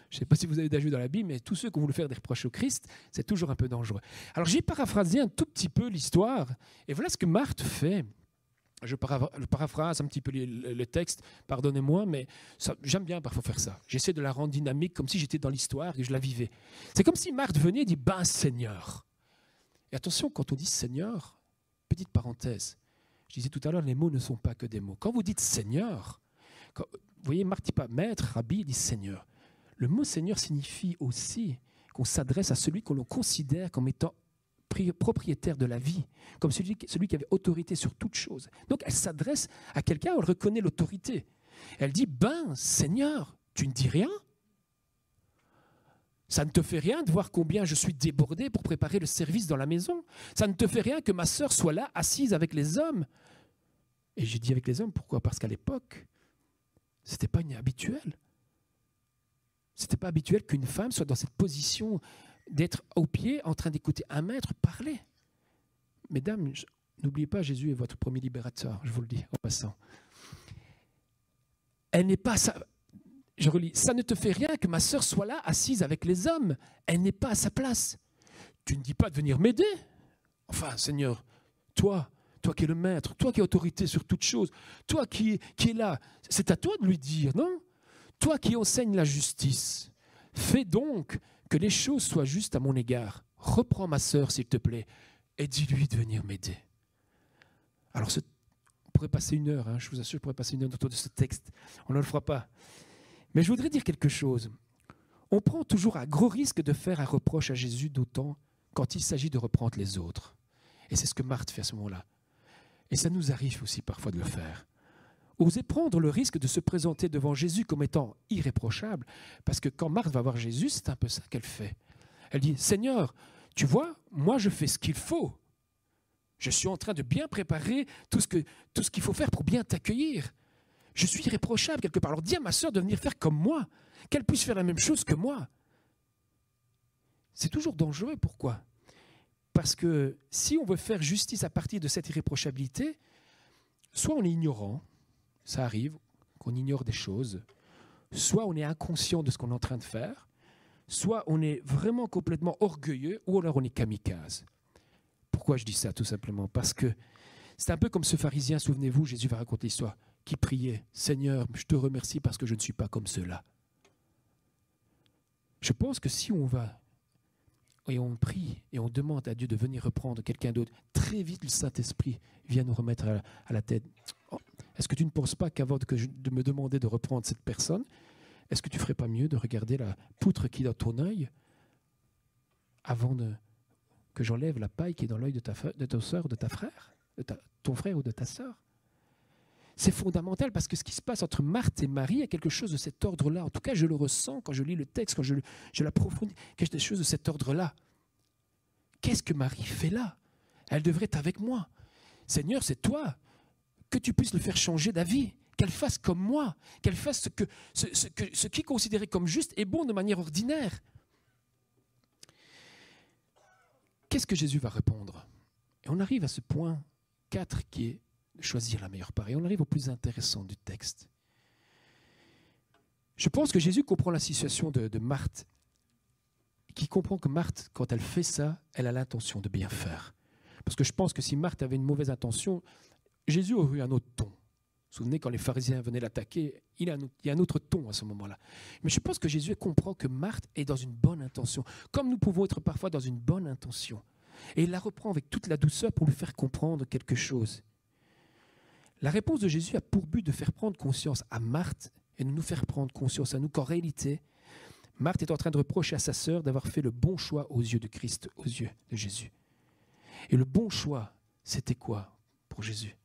Je ne sais pas si vous avez déjà vu dans la Bible, mais tous ceux qui ont voulu faire des reproches au Christ, c'est toujours un peu dangereux. Alors j'ai paraphrasé un tout petit peu l'histoire, et voilà ce que Marthe fait. Je paraphrase un petit peu le texte, pardonnez-moi, mais j'aime bien parfois faire ça. J'essaie de la rendre dynamique, comme si j'étais dans l'histoire et que je la vivais. C'est comme si Marthe venait et dit « Ben Seigneur ». Et attention, quand on dit « Seigneur », petite parenthèse, je disais tout à l'heure, les mots ne sont pas que des mots. Quand vous dites « Seigneur », vous voyez, Marthe ne dit pas « Maître », « Rabbi », il dit « Seigneur ». Le mot Seigneur signifie aussi qu'on s'adresse à celui que l'on considère comme étant propriétaire de la vie, comme celui qui avait autorité sur toute chose. Donc elle s'adresse à quelqu'un où elle reconnaît l'autorité. Elle dit, ben Seigneur, tu ne dis rien? Ça ne te fait rien de voir combien je suis débordé pour préparer le service dans la maison? Ça ne te fait rien que ma sœur soit là, assise avec les hommes? Et j'ai dit avec les hommes, pourquoi? Parce qu'à l'époque, ce n'était pas inhabituel. Ce n'était pas habituel qu'une femme soit dans cette position d'être au pied en train d'écouter un maître parler. Mesdames, n'oubliez pas, Jésus est votre premier libérateur, je vous le dis en passant. Elle n'est pas... Je relis. Ça ne te fait rien que ma sœur soit là, assise avec les hommes. Elle n'est pas à sa place. Tu ne dis pas de venir m'aider? Enfin, Seigneur, toi qui es le maître, toi qui as autorité sur toute chose, toi qui es là, c'est à toi de lui dire, non? Toi qui enseignes la justice, fais donc que les choses soient justes à mon égard. Reprends ma sœur, s'il te plaît, et dis-lui de venir m'aider. Alors, on pourrait passer une heure, je vous assure, on pourrait passer une heure autour de ce texte. On ne le fera pas. Mais je voudrais dire quelque chose. On prend toujours un gros risque de faire un reproche à Jésus, d'autant quand il s'agit de reprendre les autres. Et c'est ce que Marthe fait à ce moment-là. Et ça nous arrive aussi parfois de le faire. Oser prendre le risque de se présenter devant Jésus comme étant irréprochable, parce que quand Marthe va voir Jésus, c'est un peu ça qu'elle fait. Elle dit, Seigneur, tu vois, moi je fais ce qu'il faut. Je suis en train de bien préparer tout ce qu'il faut faire pour bien t'accueillir. Je suis irréprochable quelque part. Alors dis à ma sœur de venir faire comme moi, qu'elle puisse faire la même chose que moi. C'est toujours dangereux, pourquoi? Parce que si on veut faire justice à partir de cette irréprochabilité, soit on est ignorant, ça arrive qu'on ignore des choses, soit on est inconscient de ce qu'on est en train de faire, soit on est vraiment complètement orgueilleux, ou alors on est kamikaze. Pourquoi je dis ça? Tout simplement parce que c'est un peu comme ce pharisien, souvenez-vous, Jésus va raconter l'histoire, qui priait, Seigneur, je te remercie parce que je ne suis pas comme ceux-là. Je pense que si on va et on prie et on demande à Dieu de venir reprendre quelqu'un d'autre, très vite le Saint-Esprit vient nous remettre à la tête. Oh, est-ce que tu ne penses pas qu'avant de me demander de reprendre cette personne, est-ce que tu ne ferais pas mieux de regarder la poutre qui est dans ton œil avant que j'enlève la paille qui est dans l'œil de ta sœur, de ta frère, ton frère ou de ta sœur? C'est fondamental parce que ce qui se passe entre Marthe et Marie est quelque chose de cet ordre-là. En tout cas, je le ressens quand je lis le texte, quand je l'approfondis, quelque chose de cet ordre-là. Qu'est-ce que Marie fait là? Elle devrait être avec moi. Seigneur, c'est toi. Que tu puisses le faire changer d'avis. Qu'elle fasse comme moi. Qu'elle fasse ce qui est considéré comme juste et bon de manière ordinaire. Qu'est-ce que Jésus va répondre? Et on arrive à ce point 4 qui est choisir la meilleure part. Et on arrive au plus intéressant du texte. Je pense que Jésus comprend la situation de Marthe, qui comprend que Marthe, quand elle fait ça, elle a l'intention de bien faire. Parce que je pense que si Marthe avait une mauvaise intention, Jésus aurait eu un autre ton. Vous vous souvenez, quand les pharisiens venaient l'attaquer, il y a un autre ton à ce moment-là. Mais je pense que Jésus comprend que Marthe est dans une bonne intention, comme nous pouvons être parfois dans une bonne intention. Et il la reprend avec toute la douceur pour lui faire comprendre quelque chose. La réponse de Jésus a pour but de faire prendre conscience à Marthe et de nous faire prendre conscience à nous qu'en réalité, Marthe est en train de reprocher à sa sœur d'avoir fait le bon choix aux yeux de Christ, aux yeux de Jésus. Et le bon choix, c'était quoi pour Jésus?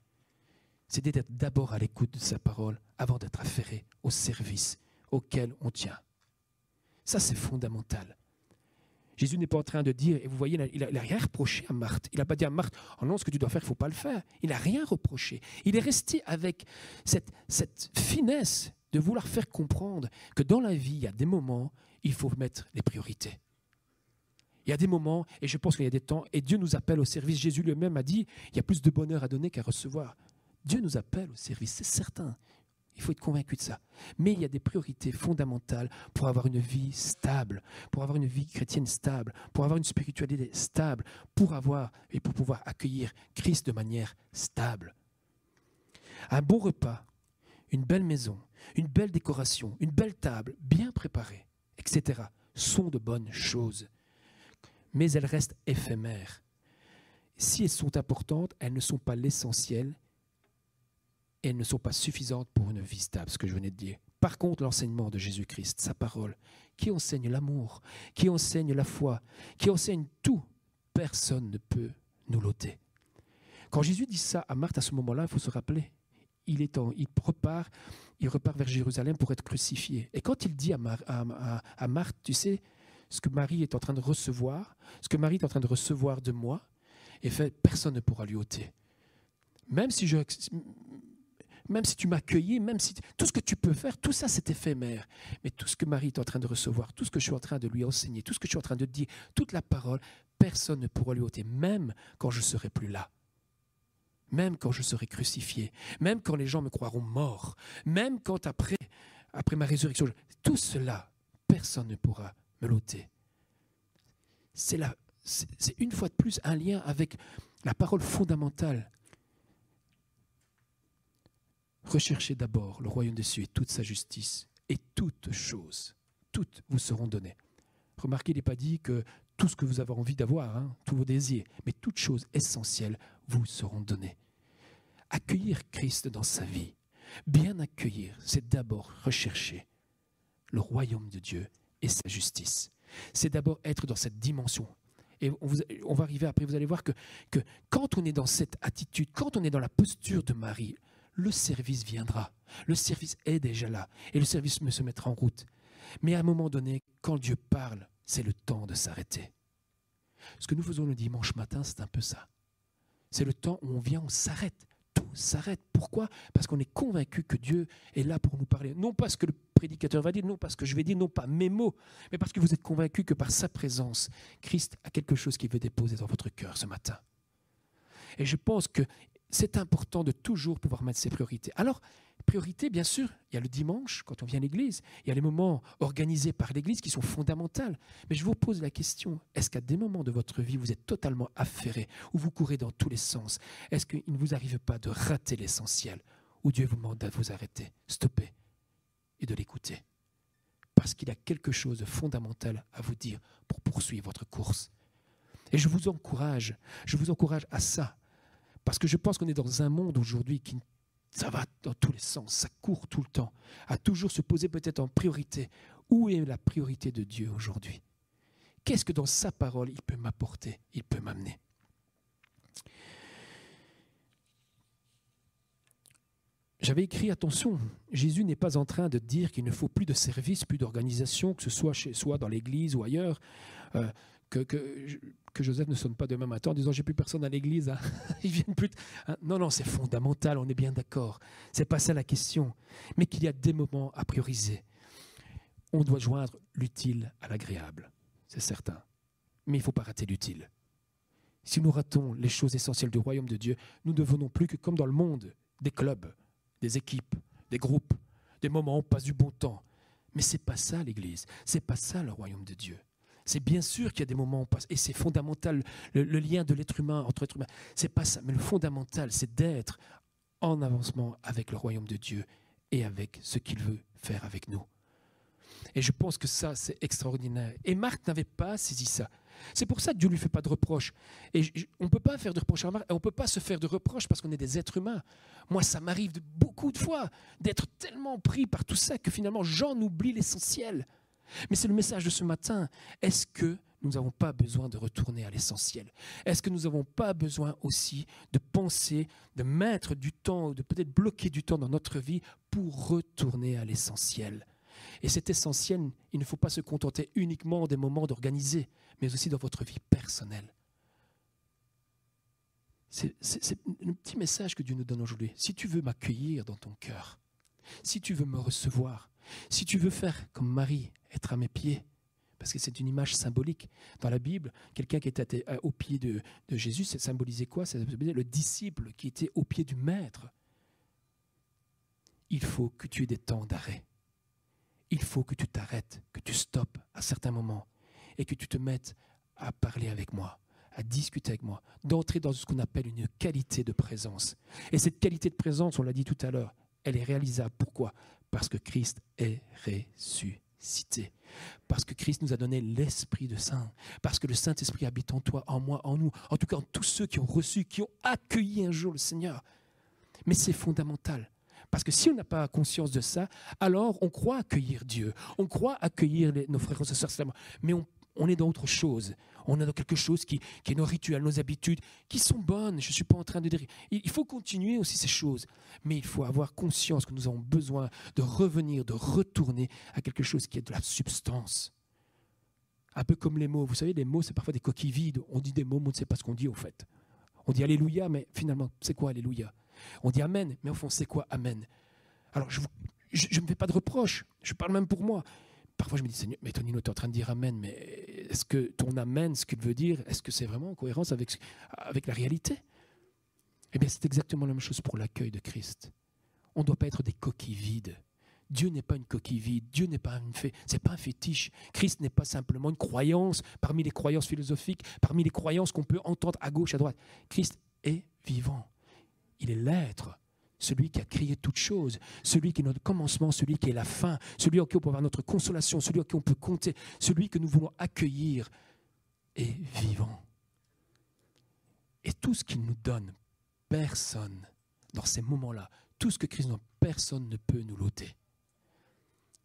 C'était d'être d'abord à l'écoute de sa parole avant d'être affairé au service auquel on tient. Ça, c'est fondamental. Jésus n'est pas en train de dire, et vous voyez, il n'a rien reproché à Marthe. Il n'a pas dit à Marthe, oh non, ce que tu dois faire, il ne faut pas le faire. Il n'a rien reproché. Il est resté avec cette finesse de vouloir faire comprendre que dans la vie, il y a des moments, il faut mettre les priorités. Il y a des moments, et je pense qu'il y a des temps, et Dieu nous appelle au service. Jésus lui-même a dit, il y a plus de bonheur à donner qu'à recevoir. Dieu nous appelle au service, c'est certain. Il faut être convaincu de ça. Mais il y a des priorités fondamentales pour avoir une vie stable, pour avoir une vie chrétienne stable, pour avoir une spiritualité stable, pour avoir et pour pouvoir accueillir Christ de manière stable. Un bon repas, une belle maison, une belle décoration, une belle table, bien préparée, etc. sont de bonnes choses. Mais elles restent éphémères. Si elles sont importantes, elles ne sont pas l'essentiel. Et elles ne sont pas suffisantes pour une vie stable, ce que je venais de dire. Par contre, l'enseignement de Jésus-Christ, sa parole, qui enseigne l'amour, qui enseigne la foi, qui enseigne tout, personne ne peut nous l'ôter. Quand Jésus dit ça à Marthe, à ce moment-là, il faut se rappeler, il repart vers Jérusalem pour être crucifié. Et quand il dit à Marthe, tu sais, ce que Marie est en train de recevoir, ce que Marie est en train de recevoir de moi, et fait, personne ne pourra lui ôter. Même si tu m'as accueilli, même si tout ce que tu peux faire, tout ça c'est éphémère. Mais tout ce que Marie est en train de recevoir, tout ce que je suis en train de lui enseigner, tout ce que je suis en train de dire, toute la parole, personne ne pourra lui ôter, même quand je ne serai plus là. Même quand je serai crucifié, même quand les gens me croiront mort, même quand après ma résurrection, tout cela, personne ne pourra me l'ôter. C'est une fois de plus un lien avec la parole fondamentale. Recherchez d'abord le royaume des cieux et toute sa justice, et toutes choses, toutes vous seront données. Remarquez, il n'est pas dit que tout ce que vous avez envie d'avoir, tous vos désirs, mais toutes choses essentielles vous seront données. Accueillir Christ dans sa vie, bien accueillir, c'est d'abord rechercher le royaume de Dieu et sa justice. C'est d'abord être dans cette dimension. Et on va arriver après, vous allez voir que quand on est dans cette attitude, quand on est dans la posture de Marie, le service viendra. Le service est déjà là. Et le service se mettra en route. Mais à un moment donné, quand Dieu parle, c'est le temps de s'arrêter. Ce que nous faisons le dimanche matin, c'est un peu ça. C'est le temps où on vient, on s'arrête. Tout s'arrête. Pourquoi? Parce qu'on est convaincu que Dieu est là pour nous parler. Non pas ce que le prédicateur va dire, non pas ce que je vais dire, non pas mes mots, mais parce que vous êtes convaincu que par sa présence, Christ a quelque chose qu'il veut déposer dans votre cœur ce matin. Et je pense que c'est important de toujours pouvoir mettre ses priorités. Alors, priorité, bien sûr, il y a le dimanche, quand on vient à l'église, il y a les moments organisés par l'église qui sont fondamentaux. Mais je vous pose la question, est-ce qu'à des moments de votre vie, vous êtes totalement affairé, où vous courez dans tous les sens? Est-ce qu'il ne vous arrive pas de rater l'essentiel, où Dieu vous demande de vous arrêter, stopper et de l'écouter? Parce qu'il y a quelque chose de fondamental à vous dire pour poursuivre votre course. Et je vous encourage à ça. Parce que je pense qu'on est dans un monde aujourd'hui qui, ça va dans tous les sens, ça court tout le temps, à toujours se poser peut-être en priorité. Où est la priorité de Dieu aujourd'hui? Qu'est-ce que dans sa parole il peut m'apporter, il peut m'amener? J'avais écrit, attention, Jésus n'est pas en train de dire qu'il ne faut plus de service, plus d'organisation, que ce soit chez soi, dans l'église ou ailleurs, que Joseph ne sonne pas demain matin en disant « j'ai plus personne à l'église, hein. Ils viennent plus. » Non, c'est fondamental, on est bien d'accord. C'est pas ça la question. Mais qu'il y a des moments à prioriser. On doit joindre l'utile à l'agréable, c'est certain. Mais il ne faut pas rater l'utile. Si nous ratons les choses essentielles du royaume de Dieu, nous ne devenons plus que comme dans le monde, des clubs, des équipes, des groupes, des moments où on passe du bon temps. Mais ce n'est pas ça l'Église, ce n'est pas ça le royaume de Dieu. C'est bien sûr qu'il y a des moments où on passe, et c'est fondamental, le lien de l'être humain entre êtres humains, c'est pas ça, mais le fondamental, c'est d'être en avancement avec le royaume de Dieu et avec ce qu'il veut faire avec nous. Et je pense que ça, c'est extraordinaire. Et Marc n'avait pas saisi ça. C'est pour ça que Dieu ne lui fait pas de reproches. Et on ne peut pas faire de reproches à Marc, et on ne peut pas se faire de reproches parce qu'on est des êtres humains. Moi, ça m'arrive beaucoup de fois d'être tellement pris par tout ça que finalement, j'en oublie l'essentiel. Mais c'est le message de ce matin. Est-ce que nous n'avons pas besoin de retourner à l'essentiel? Est-ce que nous n'avons pas besoin aussi de penser, de mettre du temps, de peut-être bloquer du temps dans notre vie pour retourner à l'essentiel? Et cet essentiel, il ne faut pas se contenter uniquement des moments d'organiser, mais aussi dans votre vie personnelle. C'est le petit message que Dieu nous donne aujourd'hui. Si tu veux m'accueillir dans ton cœur, si tu veux me recevoir, si tu veux faire comme Marie, être à mes pieds, parce que c'est une image symbolique. Dans la Bible, quelqu'un qui était au pied de Jésus, ça symbolisait quoi? Ça symbolisait le disciple qui était au pied du maître. Il faut que tu aies des temps d'arrêt. Il faut que tu t'arrêtes, que tu stoppes à certains moments et que tu te mettes à parler avec moi, à discuter avec moi, d'entrer dans ce qu'on appelle une qualité de présence. Et cette qualité de présence, on l'a dit tout à l'heure, elle est réalisable. Pourquoi? Parce que Christ est ressuscité. Parce que Christ nous a donné l'Esprit de Saint. Parce que le Saint-Esprit habite en toi, en moi, en nous. En tout cas, en tous ceux qui ont reçu, qui ont accueilli un jour le Seigneur. Mais c'est fondamental. Parce que si on n'a pas conscience de ça, alors on croit accueillir Dieu. On croit accueillir nos frères et sœurs. Mais on est dans autre chose. On est dans quelque chose qui est nos rituels, nos habitudes, qui sont bonnes. Je ne suis pas en train de dire... Il faut continuer aussi ces choses. Mais il faut avoir conscience que nous avons besoin de revenir, de retourner à quelque chose qui est de la substance. Un peu comme les mots. Vous savez, les mots, c'est parfois des coquilles vides. On dit des mots, mais on ne sait pas ce qu'on dit au fait. On dit Alléluia, mais finalement, c'est quoi Alléluia? On dit Amen, mais au fond, c'est quoi Amen? Alors, je ne me fais pas de reproches. Je parle même pour moi. Parfois, je me dis, Seigneur, mais Tonino, tu es en train de dire Amen, mais est-ce que ton Amen, ce qu'il veut dire, est-ce que c'est vraiment en cohérence avec la réalité? Eh bien, c'est exactement la même chose pour l'accueil de Christ. On ne doit pas être des coquilles vides. Dieu n'est pas une coquille vide. Dieu n'est pas c'est pas un fétiche. Christ n'est pas simplement une croyance parmi les croyances philosophiques, parmi les croyances qu'on peut entendre à gauche, à droite. Christ est vivant. Il est l'être. Celui qui a créé toutes choses, celui qui est notre commencement, celui qui est la fin, celui en qui on peut avoir notre consolation, celui en qui on peut compter, celui que nous voulons accueillir est vivant. Et tout ce qu'il nous donne, personne, dans ces moments-là, tout ce que Christ nous donne, personne ne peut nous l'ôter.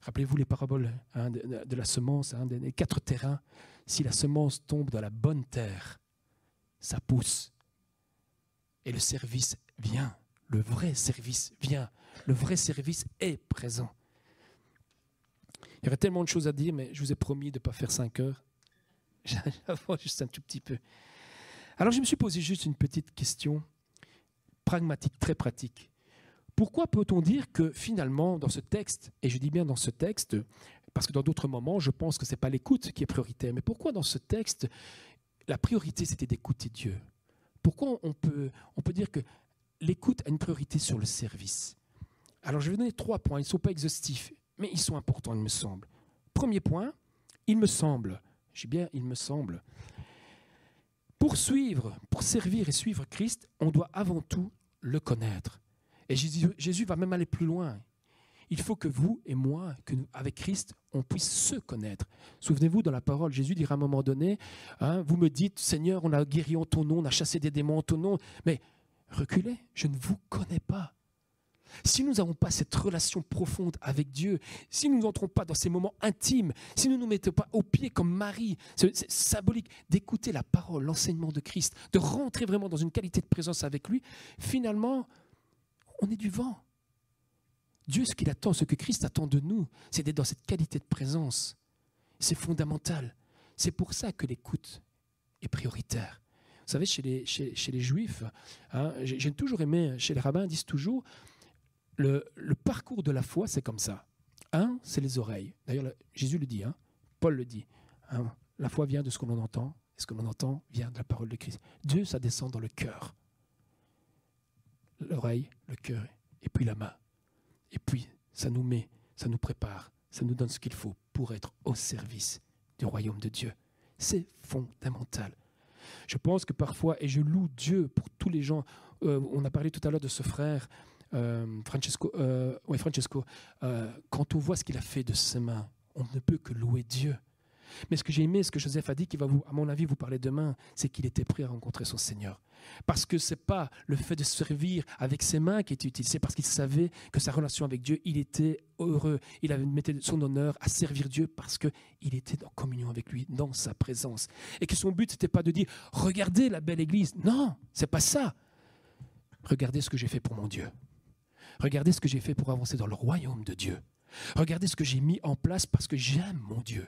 Rappelez-vous les paraboles de la semence, des 4 terrains. Si la semence tombe dans la bonne terre, ça pousse. Et le service vient. Le vrai service vient. Le vrai service est présent. Il y aurait tellement de choses à dire, mais je vous ai promis de ne pas faire 5 heures. J'avance juste un tout petit peu. Alors je me suis posé juste une petite question pragmatique, très pratique. Pourquoi peut-on dire que finalement, dans ce texte, et je dis bien dans ce texte, parce que dans d'autres moments, je pense que ce n'est pas l'écoute qui est prioritaire, mais pourquoi dans ce texte, la priorité, c'était d'écouter Dieu? Pourquoi on peut dire que l'écoute a une priorité sur le service? Alors, je vais donner 3 points. Ils ne sont pas exhaustifs, mais ils sont importants, il me semble. Premier point, il me semble. J'ai bien, il me semble. Pour servir et suivre Christ, on doit avant tout le connaître. Et Jésus va même aller plus loin. Il faut que vous et moi, avec Christ, on puisse se connaître. Souvenez-vous, dans la parole, Jésus dira à un moment donné, vous me dites, Seigneur, on a guéri en ton nom, on a chassé des démons en ton nom, mais reculez, je ne vous connais pas. Si nous n'avons pas cette relation profonde avec Dieu, si nous n'entrons pas dans ces moments intimes, si nous ne nous mettons pas au pied comme Marie, c'est symbolique d'écouter la parole, l'enseignement de Christ, de rentrer vraiment dans une qualité de présence avec lui, finalement, on est du vent. Dieu, ce qu'il attend, ce que Christ attend de nous, c'est d'être dans cette qualité de présence. C'est fondamental. C'est pour ça que l'écoute est prioritaire. Vous savez, chez les Juifs, j'ai toujours aimé, chez les rabbins, ils disent toujours, le parcours de la foi, c'est comme ça. C'est les oreilles. D'ailleurs, Jésus le dit, Paul le dit. La foi vient de ce que l'on entend, et ce que l'on entend vient de la parole de Christ. Dieu, ça descend dans le cœur. L'oreille, le cœur, et puis la main. Et puis, ça nous prépare, ça nous donne ce qu'il faut pour être au service du royaume de Dieu. C'est fondamental. Je pense que parfois, et je loue Dieu pour tous les gens, On a parlé tout à l'heure de ce frère, Francesco. Quand on voit ce qu'il a fait de ses mains, on ne peut que louer Dieu. Mais ce que j'ai aimé, ce que Joseph a dit, qui va, à mon avis, vous parler demain, c'est qu'il était prêt à rencontrer son Seigneur. Parce que ce n'est pas le fait de servir avec ses mains qui était utile, c'est parce qu'il savait que sa relation avec Dieu, il était heureux. Il avait mis son honneur à servir Dieu parce qu'il était en communion avec lui, dans sa présence. Et que son but, ce n'était pas de dire « Regardez la belle église ». Non, ce n'est pas ça. Regardez ce que j'ai fait pour mon Dieu. Regardez ce que j'ai fait pour avancer dans le royaume de Dieu. Regardez ce que j'ai mis en place parce que j'aime mon Dieu.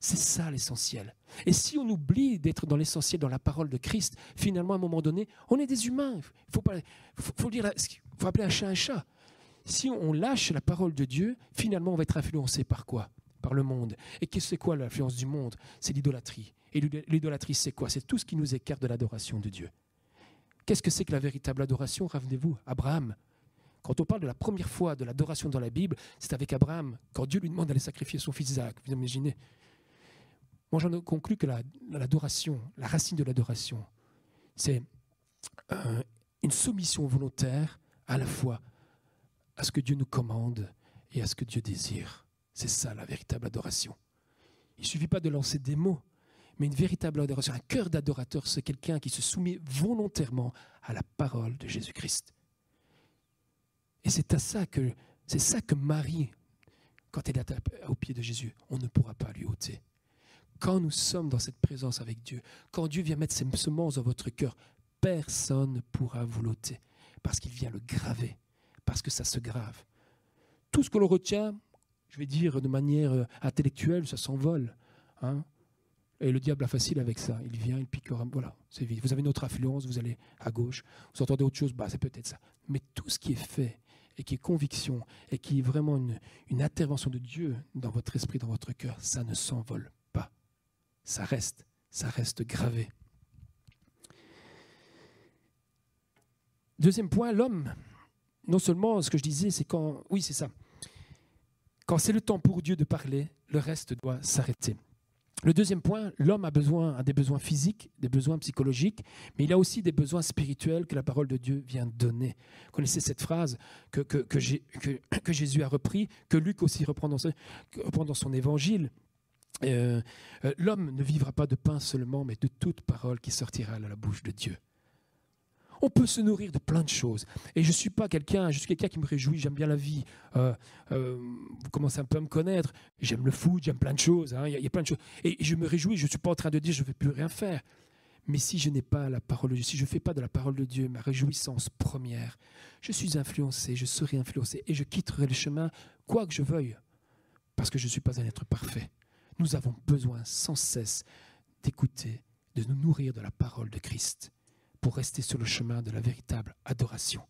C'est ça l'essentiel. Et si on oublie d'être dans l'essentiel, dans la parole de Christ, finalement, à un moment donné, on est des humains. Faut appeler un chat un chat. Si on lâche la parole de Dieu, finalement, on va être influencé par quoi? Par le monde. Et c'est quoi l'influence du monde? C'est l'idolâtrie. Et l'idolâtrie, c'est quoi? C'est tout ce qui nous écarte de l'adoration de Dieu. Qu'est-ce que c'est que la véritable adoration? Rappelez-vous, Abraham. Quand on parle de la première fois de l'adoration dans la Bible, c'est avec Abraham, quand Dieu lui demande d'aller sacrifier son fils Isaac. Vous imaginez? Moi, j'en ai conclu que l'adoration, la racine de l'adoration, c'est une soumission volontaire à la fois à ce que Dieu nous commande et à ce que Dieu désire. C'est ça la véritable adoration. Il ne suffit pas de lancer des mots, mais une véritable adoration, un cœur d'adorateur, c'est quelqu'un qui se soumet volontairement à la parole de Jésus-Christ. Et c'est ça que Marie, quand elle est au pied de Jésus, on ne pourra pas lui ôter. Quand nous sommes dans cette présence avec Dieu, quand Dieu vient mettre ses semences dans votre cœur, personne ne pourra vous l'ôter, parce qu'il vient le graver, parce que ça se grave. Tout ce que l'on retient, je vais dire de manière intellectuelle, ça s'envole. Hein. Et le diable a facile avec ça. Il vient, il piquera, voilà, c'est vite. Vous avez une autre influence, vous allez à gauche, vous entendez autre chose, c'est peut-être ça. Mais tout ce qui est fait, et qui est conviction, et qui est vraiment une intervention de Dieu dans votre esprit, dans votre cœur, ça ne s'envole pas. Ça reste gravé. Deuxième point, l'homme, non seulement ce que je disais, c'est quand c'est le temps pour Dieu de parler, le reste doit s'arrêter. Le deuxième point, l'homme a des besoins physiques, des besoins psychologiques, mais il a aussi des besoins spirituels que la parole de Dieu vient donner. Vous connaissez cette phrase que Jésus a repris, que Luc aussi reprend dans son évangile. L'homme ne vivra pas de pain seulement, mais de toute parole qui sortira de la bouche de Dieu. On peut se nourrir de plein de choses. Et je suis quelqu'un qui me réjouit, j'aime bien la vie. Vous commencez un peu à me connaître. J'aime le foot, j'aime plein de choses. Hein, y a plein de choses. Et je me réjouis, je ne suis pas en train de dire je ne vais plus rien faire. Mais si je n'ai pas la parole de Dieu, si je ne fais pas de la parole de Dieu ma réjouissance première, je suis influencé, je serai influencé et je quitterai le chemin, quoi que je veuille, parce que je ne suis pas un être parfait. Nous avons besoin sans cesse d'écouter, de nous nourrir de la parole de Christ pour rester sur le chemin de la véritable adoration.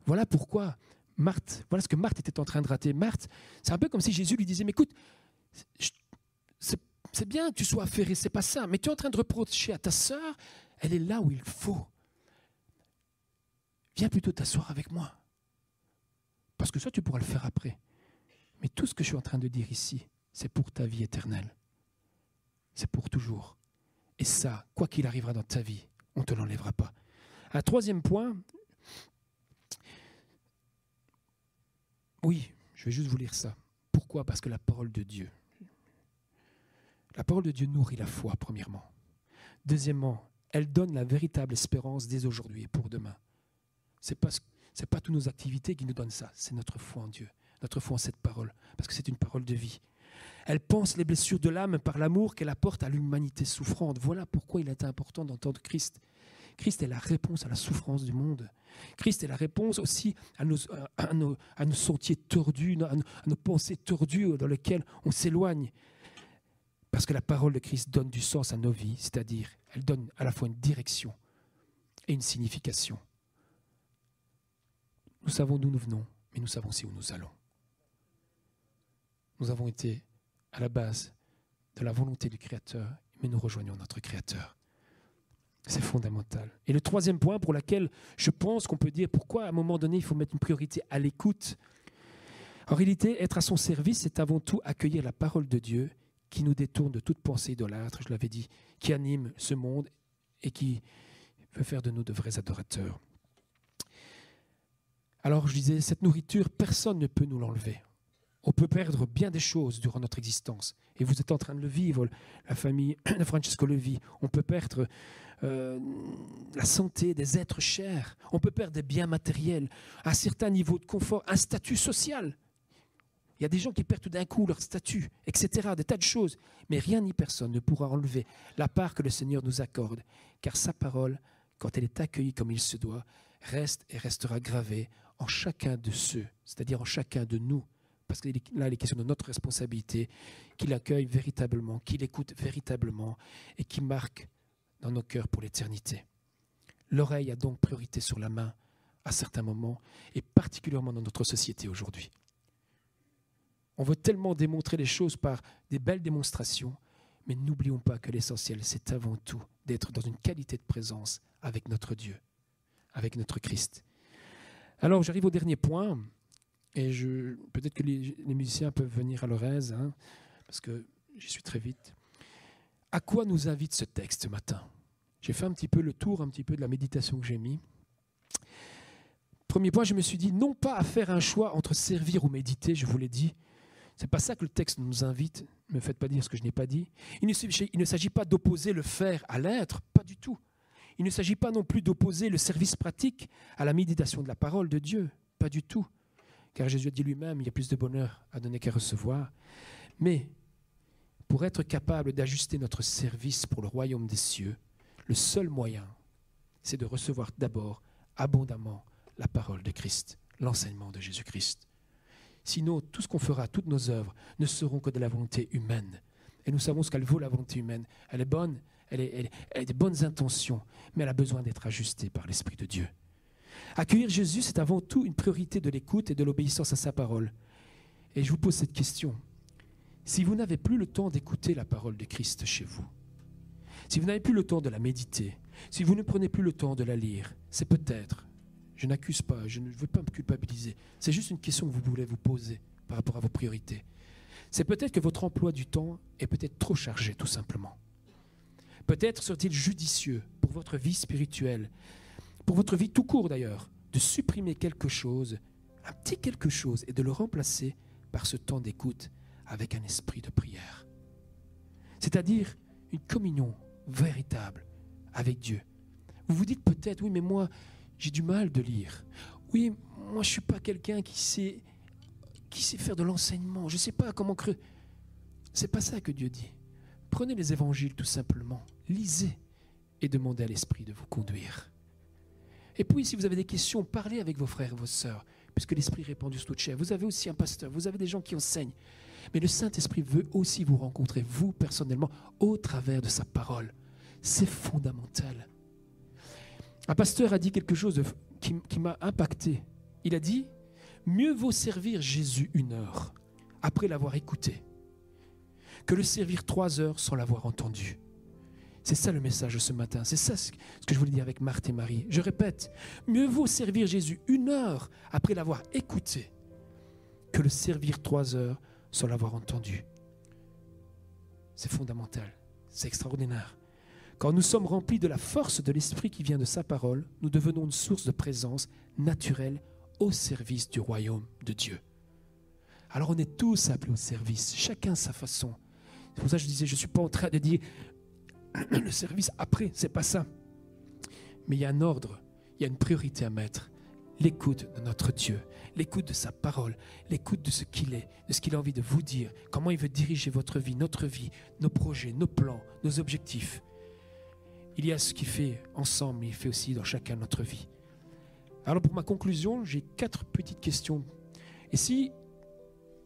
Voilà pourquoi voilà ce que Marthe était en train de rater. Marthe, c'est un peu comme si Jésus lui disait, mais écoute, c'est bien que tu sois affairé, c'est pas ça, mais tu es en train de reprocher à ta sœur, elle est là où il faut. Viens plutôt t'asseoir avec moi. Parce que ça, tu pourras le faire après. Mais tout ce que je suis en train de dire ici, c'est pour ta vie éternelle. C'est pour toujours. Et ça, quoi qu'il arrivera dans ta vie, on ne te l'enlèvera pas. Un troisième point, oui, je vais juste vous lire ça. Pourquoi? Parce que la parole de Dieu nourrit la foi, premièrement. Deuxièmement, elle donne la véritable espérance dès aujourd'hui et pour demain. Ce n'est pas toutes nos activités qui nous donnent ça, c'est notre foi en Dieu, notre foi en cette parole, parce que c'est une parole de vie. Elle pense les blessures de l'âme par l'amour qu'elle apporte à l'humanité souffrante. Voilà pourquoi il est important d'entendre Christ. Christ est la réponse à la souffrance du monde. Christ est la réponse aussi à nos sentiers tordus, à nos pensées tordues dans lesquelles on s'éloigne. Parce que la parole de Christ donne du sens à nos vies, c'est-à-dire elle donne à la fois une direction et une signification. Nous savons d'où nous venons, mais nous savons aussi où nous allons. Nous avons été à la base de la volonté du Créateur, mais nous rejoignons notre Créateur. C'est fondamental. Et le troisième point pour lequel je pense qu'on peut dire pourquoi à un moment donné il faut mettre une priorité à l'écoute. En réalité, être à son service, c'est avant tout accueillir la parole de Dieu qui nous détourne de toute pensée idolâtre, je l'avais dit, qui anime ce monde et qui veut faire de nous de vrais adorateurs. Alors je disais, cette nourriture, personne ne peut nous l'enlever. On peut perdre bien des choses durant notre existence. Et vous êtes en train de le vivre, la famille de Francesco le vit. On peut perdre la santé des êtres chers. On peut perdre des biens matériels, un certain niveau de confort, un statut social. Il y a des gens qui perdent tout d'un coup leur statut, etc., des tas de choses. Mais rien ni personne ne pourra enlever la part que le Seigneur nous accorde. Car sa parole, quand elle est accueillie comme il se doit, reste et restera gravée en chacun de ceux, c'est-à-dire en chacun de nous. Parce que là, il est question de notre responsabilité, qu'il accueille véritablement, qu'il écoute véritablement et qui marque dans nos cœurs pour l'éternité. L'oreille a donc priorité sur la main à certains moments et particulièrement dans notre société aujourd'hui. On veut tellement démontrer les choses par des belles démonstrations, mais n'oublions pas que l'essentiel, c'est avant tout d'être dans une qualité de présence avec notre Dieu, avec notre Christ. Alors, j'arrive au dernier point. Et peut-être que les musiciens peuvent venir à leur aise, parce que j'y suis très vite. À quoi nous invite ce texte ce matin? J'ai fait un petit peu le tour, un petit peu de la méditation que j'ai mis. Premier point, je me suis dit, non pas à faire un choix entre servir ou méditer, je vous l'ai dit. Ce n'est pas ça que le texte nous invite. Ne me faites pas dire ce que je n'ai pas dit. Il ne s'agit pas d'opposer le faire à l'être, pas du tout. Il ne s'agit pas non plus d'opposer le service pratique à la méditation de la parole de Dieu, pas du tout. Car Jésus a dit lui-même, il y a plus de bonheur à donner qu'à recevoir. Mais pour être capable d'ajuster notre service pour le royaume des cieux, le seul moyen, c'est de recevoir d'abord abondamment la parole de Christ, l'enseignement de Jésus-Christ. Sinon, tout ce qu'on fera, toutes nos œuvres, ne seront que de la volonté humaine. Et nous savons ce qu'elle vaut, la volonté humaine. Elle est bonne, elle a des bonnes intentions, mais elle a besoin d'être ajustée par l'Esprit de Dieu. Accueillir Jésus, c'est avant tout une priorité de l'écoute et de l'obéissance à sa parole. Et je vous pose cette question. Si vous n'avez plus le temps d'écouter la parole de Christ chez vous, si vous n'avez plus le temps de la méditer, si vous ne prenez plus le temps de la lire, c'est peut-être, je n'accuse pas, je ne veux pas me culpabiliser, c'est juste une question que vous voulez vous poser par rapport à vos priorités. C'est peut-être que votre emploi du temps est peut-être trop chargé, tout simplement. Peut-être serait-il judicieux pour votre vie spirituelle, pour votre vie tout court d'ailleurs, de supprimer quelque chose, un petit quelque chose, et de le remplacer par ce temps d'écoute avec un esprit de prière. C'est-à-dire une communion véritable avec Dieu. Vous vous dites peut-être, oui, mais moi, j'ai du mal de lire. Oui, moi, je ne suis pas quelqu'un qui sait faire de l'enseignement. Je ne sais pas comment creuser. Ce n'est pas ça que Dieu dit. Prenez les évangiles tout simplement, lisez et demandez à l'Esprit de vous conduire. Et puis, si vous avez des questions, parlez avec vos frères et vos sœurs, puisque l'Esprit répand du toute chair. Vous avez aussi un pasteur, vous avez des gens qui enseignent. Mais le Saint-Esprit veut aussi vous rencontrer, vous personnellement, au travers de sa parole. C'est fondamental. Un pasteur a dit quelque chose qui m'a impacté. Il a dit, mieux vaut servir Jésus 1 heure après l'avoir écouté, que le servir 3 heures sans l'avoir entendu. C'est ça le message de ce matin. C'est ça ce que je voulais dire avec Marthe et Marie. Je répète, mieux vaut servir Jésus 1 heure après l'avoir écouté que le servir 3 heures sans l'avoir entendu. C'est fondamental. C'est extraordinaire. Quand nous sommes remplis de la force de l'Esprit qui vient de sa parole, nous devenons une source de présence naturelle au service du royaume de Dieu. Alors on est tous appelés au service, chacun sa façon. C'est pour ça que je disais, je ne suis pas en train de dire le service après, c'est pas ça. Mais il y a un ordre, il y a une priorité à mettre. L'écoute de notre Dieu, l'écoute de sa parole, l'écoute de ce qu'il est, de ce qu'il a envie de vous dire, comment il veut diriger votre vie, notre vie, nos projets, nos plans, nos objectifs. Il y a ce qu'il fait ensemble, mais il fait aussi dans chacun notre vie. Alors pour ma conclusion, j'ai 4 petites questions. Et si,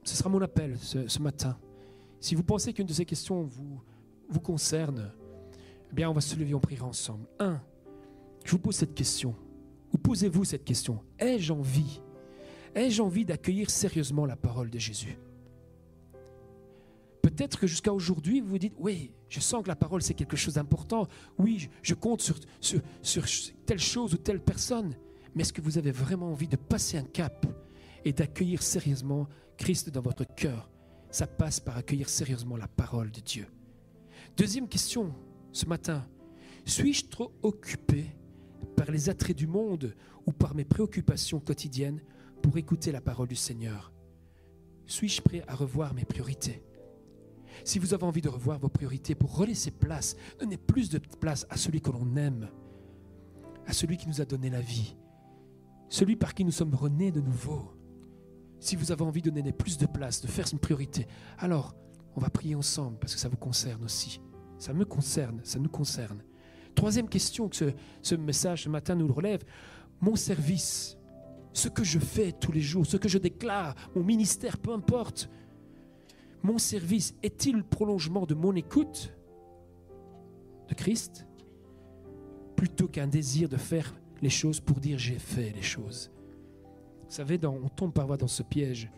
ce sera mon appel ce matin, si vous pensez qu'une de ces questions vous concerne, eh bien on va se lever, on priera ensemble. 1, je vous pose cette question. Ou posez-vous cette question. Ai-je envie d'accueillir sérieusement la parole de Jésus? Peut-être que jusqu'à aujourd'hui, vous vous dites, oui, je sens que la parole c'est quelque chose d'important. Oui, je compte sur telle chose ou telle personne. Mais est-ce que vous avez vraiment envie de passer un cap et d'accueillir sérieusement Christ dans votre cœur? Ça passe par accueillir sérieusement la parole de Dieu. Deuxième question, ce matin. Suis-je trop occupé par les attraits du monde ou par mes préoccupations quotidiennes pour écouter la parole du Seigneur? Suis-je prêt à revoir mes priorités? Si vous avez envie de revoir vos priorités pour relaisser place, donner plus de place à celui que l'on aime, à celui qui nous a donné la vie, celui par qui nous sommes renés de nouveau. Si vous avez envie de donner plus de place, de faire une priorité, alors on va prier ensemble parce que ça vous concerne aussi. Ça me concerne, ça nous concerne. Troisième question que ce message ce matin nous relève, mon service, ce que je fais tous les jours, ce que je déclare, mon ministère, peu importe, mon service est-il le prolongement de mon écoute de Christ plutôt qu'un désir de faire les choses pour dire j'ai fait les choses? Vous savez, on tombe parfois dans ce piège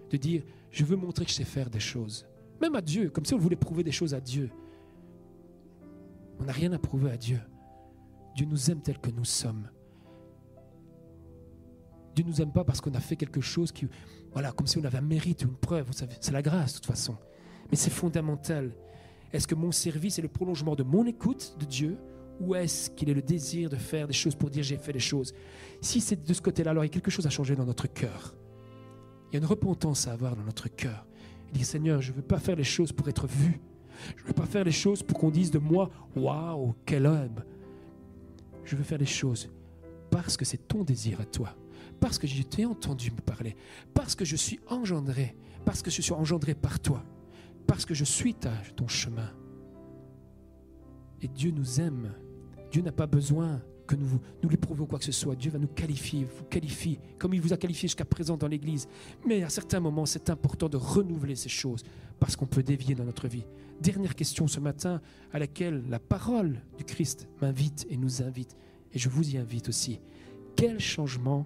de dire je veux montrer que je sais faire des choses. Même à Dieu, comme si on voulait prouver des choses à Dieu. On n'a rien à prouver à Dieu. Dieu nous aime tel que nous sommes. Dieu ne nous aime pas parce qu'on a fait quelque chose qui, voilà, comme si on avait un mérite ou une preuve. Vous savez, c'est la grâce de toute façon. Mais c'est fondamental. Est-ce que mon service est le prolongement de mon écoute de Dieu ou est-ce qu'il est le désir de faire des choses pour dire j'ai fait des choses? Si c'est de ce côté-là, alors il y a quelque chose à changer dans notre cœur. Il y a une repentance à avoir dans notre cœur. Il dit Seigneur, je ne veux pas faire les choses pour être vu. Je ne veux pas faire les choses pour qu'on dise de moi waouh, quel homme. Je veux faire les choses parce que c'est ton désir à toi. Parce que je t'ai entendu me parler, parce que je suis engendré, parce que je suis engendré par toi, parce que je suis ton chemin. Et Dieu nous aime. Dieu n'a pas besoin que nous lui prouvions quoi que ce soit. Dieu va nous qualifier, vous qualifie, comme il vous a qualifié jusqu'à présent dans l'Église. Mais à certains moments, c'est important de renouveler ces choses, parce qu'on peut dévier dans notre vie. Dernière question ce matin, à laquelle la parole du Christ m'invite et nous invite, et je vous y invite aussi. Quel changement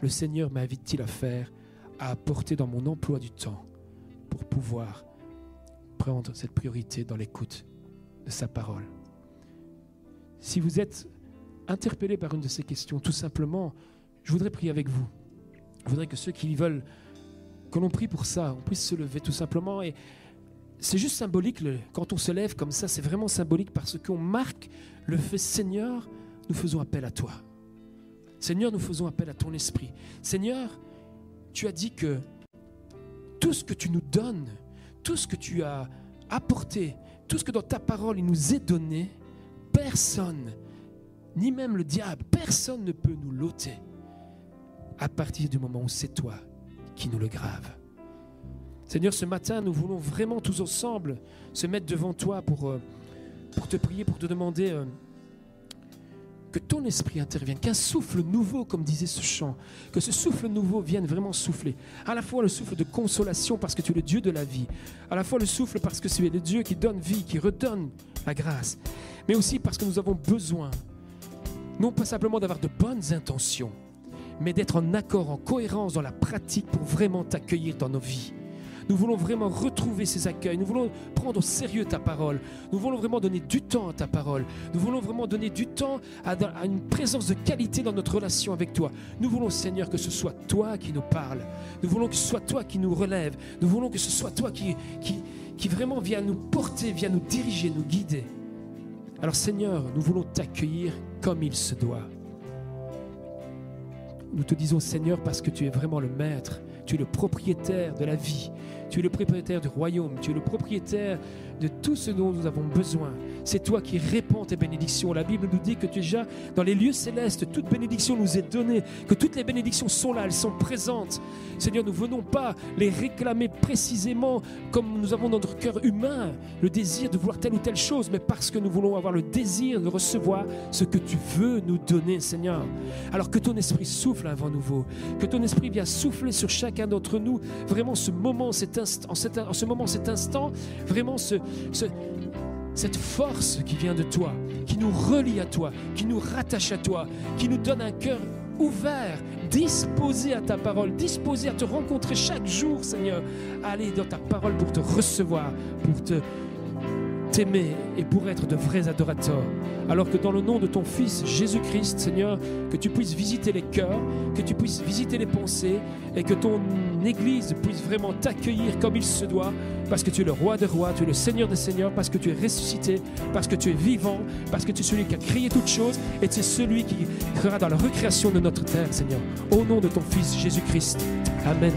le Seigneur m'invite-t-il à faire, à apporter dans mon emploi du temps pour pouvoir prendre cette priorité dans l'écoute de sa parole? Si vous êtes interpellé par une de ces questions, tout simplement, je voudrais prier avec vous. Je voudrais que ceux qui veulent que l'on prie pour ça, on puisse se lever tout simplement. Et c'est juste symbolique, quand on se lève comme ça, c'est vraiment symbolique parce qu'on marque le fait, Seigneur, nous faisons appel à toi. Seigneur, nous faisons appel à ton esprit. Seigneur, tu as dit que tout ce que tu nous donnes, tout ce que tu as apporté, tout ce que dans ta parole il nous est donné, personne, ni même le diable, personne ne peut nous l'ôter à partir du moment où c'est toi qui nous le graves. Seigneur, ce matin, nous voulons vraiment tous ensemble se mettre devant toi pour te prier, pour te demander que ton esprit intervienne, qu'un souffle nouveau, comme disait ce chant, que ce souffle nouveau vienne vraiment souffler. À la fois le souffle de consolation parce que tu es le Dieu de la vie, à la fois le souffle parce que tu es le Dieu qui donne vie, qui redonne la grâce, mais aussi parce que nous avons besoin, non pas simplement d'avoir de bonnes intentions, mais d'être en accord, en cohérence dans la pratique pour vraiment t'accueillir dans nos vies. Nous voulons vraiment retrouver ces accueils. Nous voulons prendre au sérieux ta parole. Nous voulons vraiment donner du temps à ta parole. Nous voulons vraiment donner du temps à une présence de qualité dans notre relation avec toi. Nous voulons, Seigneur, que ce soit toi qui nous parle. Nous voulons que ce soit toi qui nous relève. Nous voulons que ce soit toi qui vraiment vient nous porter, vient nous diriger, nous guider. Alors, Seigneur, nous voulons t'accueillir comme il se doit. Nous te disons, Seigneur, parce que tu es vraiment le maître. Tu es le propriétaire de la vie. Tu es le propriétaire du royaume. Tu es le propriétaire de tout ce dont nous avons besoin. C'est toi qui répands tes bénédictions. La Bible nous dit que tu es déjà dans les lieux célestes. Toute bénédiction nous est donnée. Que toutes les bénédictions sont là, elles sont présentes. Seigneur, nous ne venons pas les réclamer précisément comme nous avons dans notre cœur humain le désir de vouloir telle ou telle chose, mais parce que nous voulons avoir le désir de recevoir ce que tu veux nous donner, Seigneur. Alors que ton esprit souffle un vent nouveau. Que ton esprit vienne souffler sur chacun d'entre nous. Vraiment ce moment, cet instant, vraiment cette force qui vient de toi, qui nous relie à toi, qui nous rattache à toi, qui nous donne un cœur ouvert, disposé à ta parole, disposé à te rencontrer chaque jour, Seigneur, à aller dans ta parole pour te recevoir, pour te t'aimer et pour être de vrais adorateurs. Alors que dans le nom de ton Fils Jésus-Christ, Seigneur, que tu puisses visiter les cœurs, que tu puisses visiter les pensées et que ton Église puisse vraiment t'accueillir comme il se doit, parce que tu es le roi des rois, tu es le Seigneur des seigneurs, parce que tu es ressuscité, parce que tu es vivant, parce que tu es celui qui a créé toutes choses et tu es celui qui sera dans la recréation de notre terre, Seigneur. Au nom de ton Fils Jésus-Christ. Amen.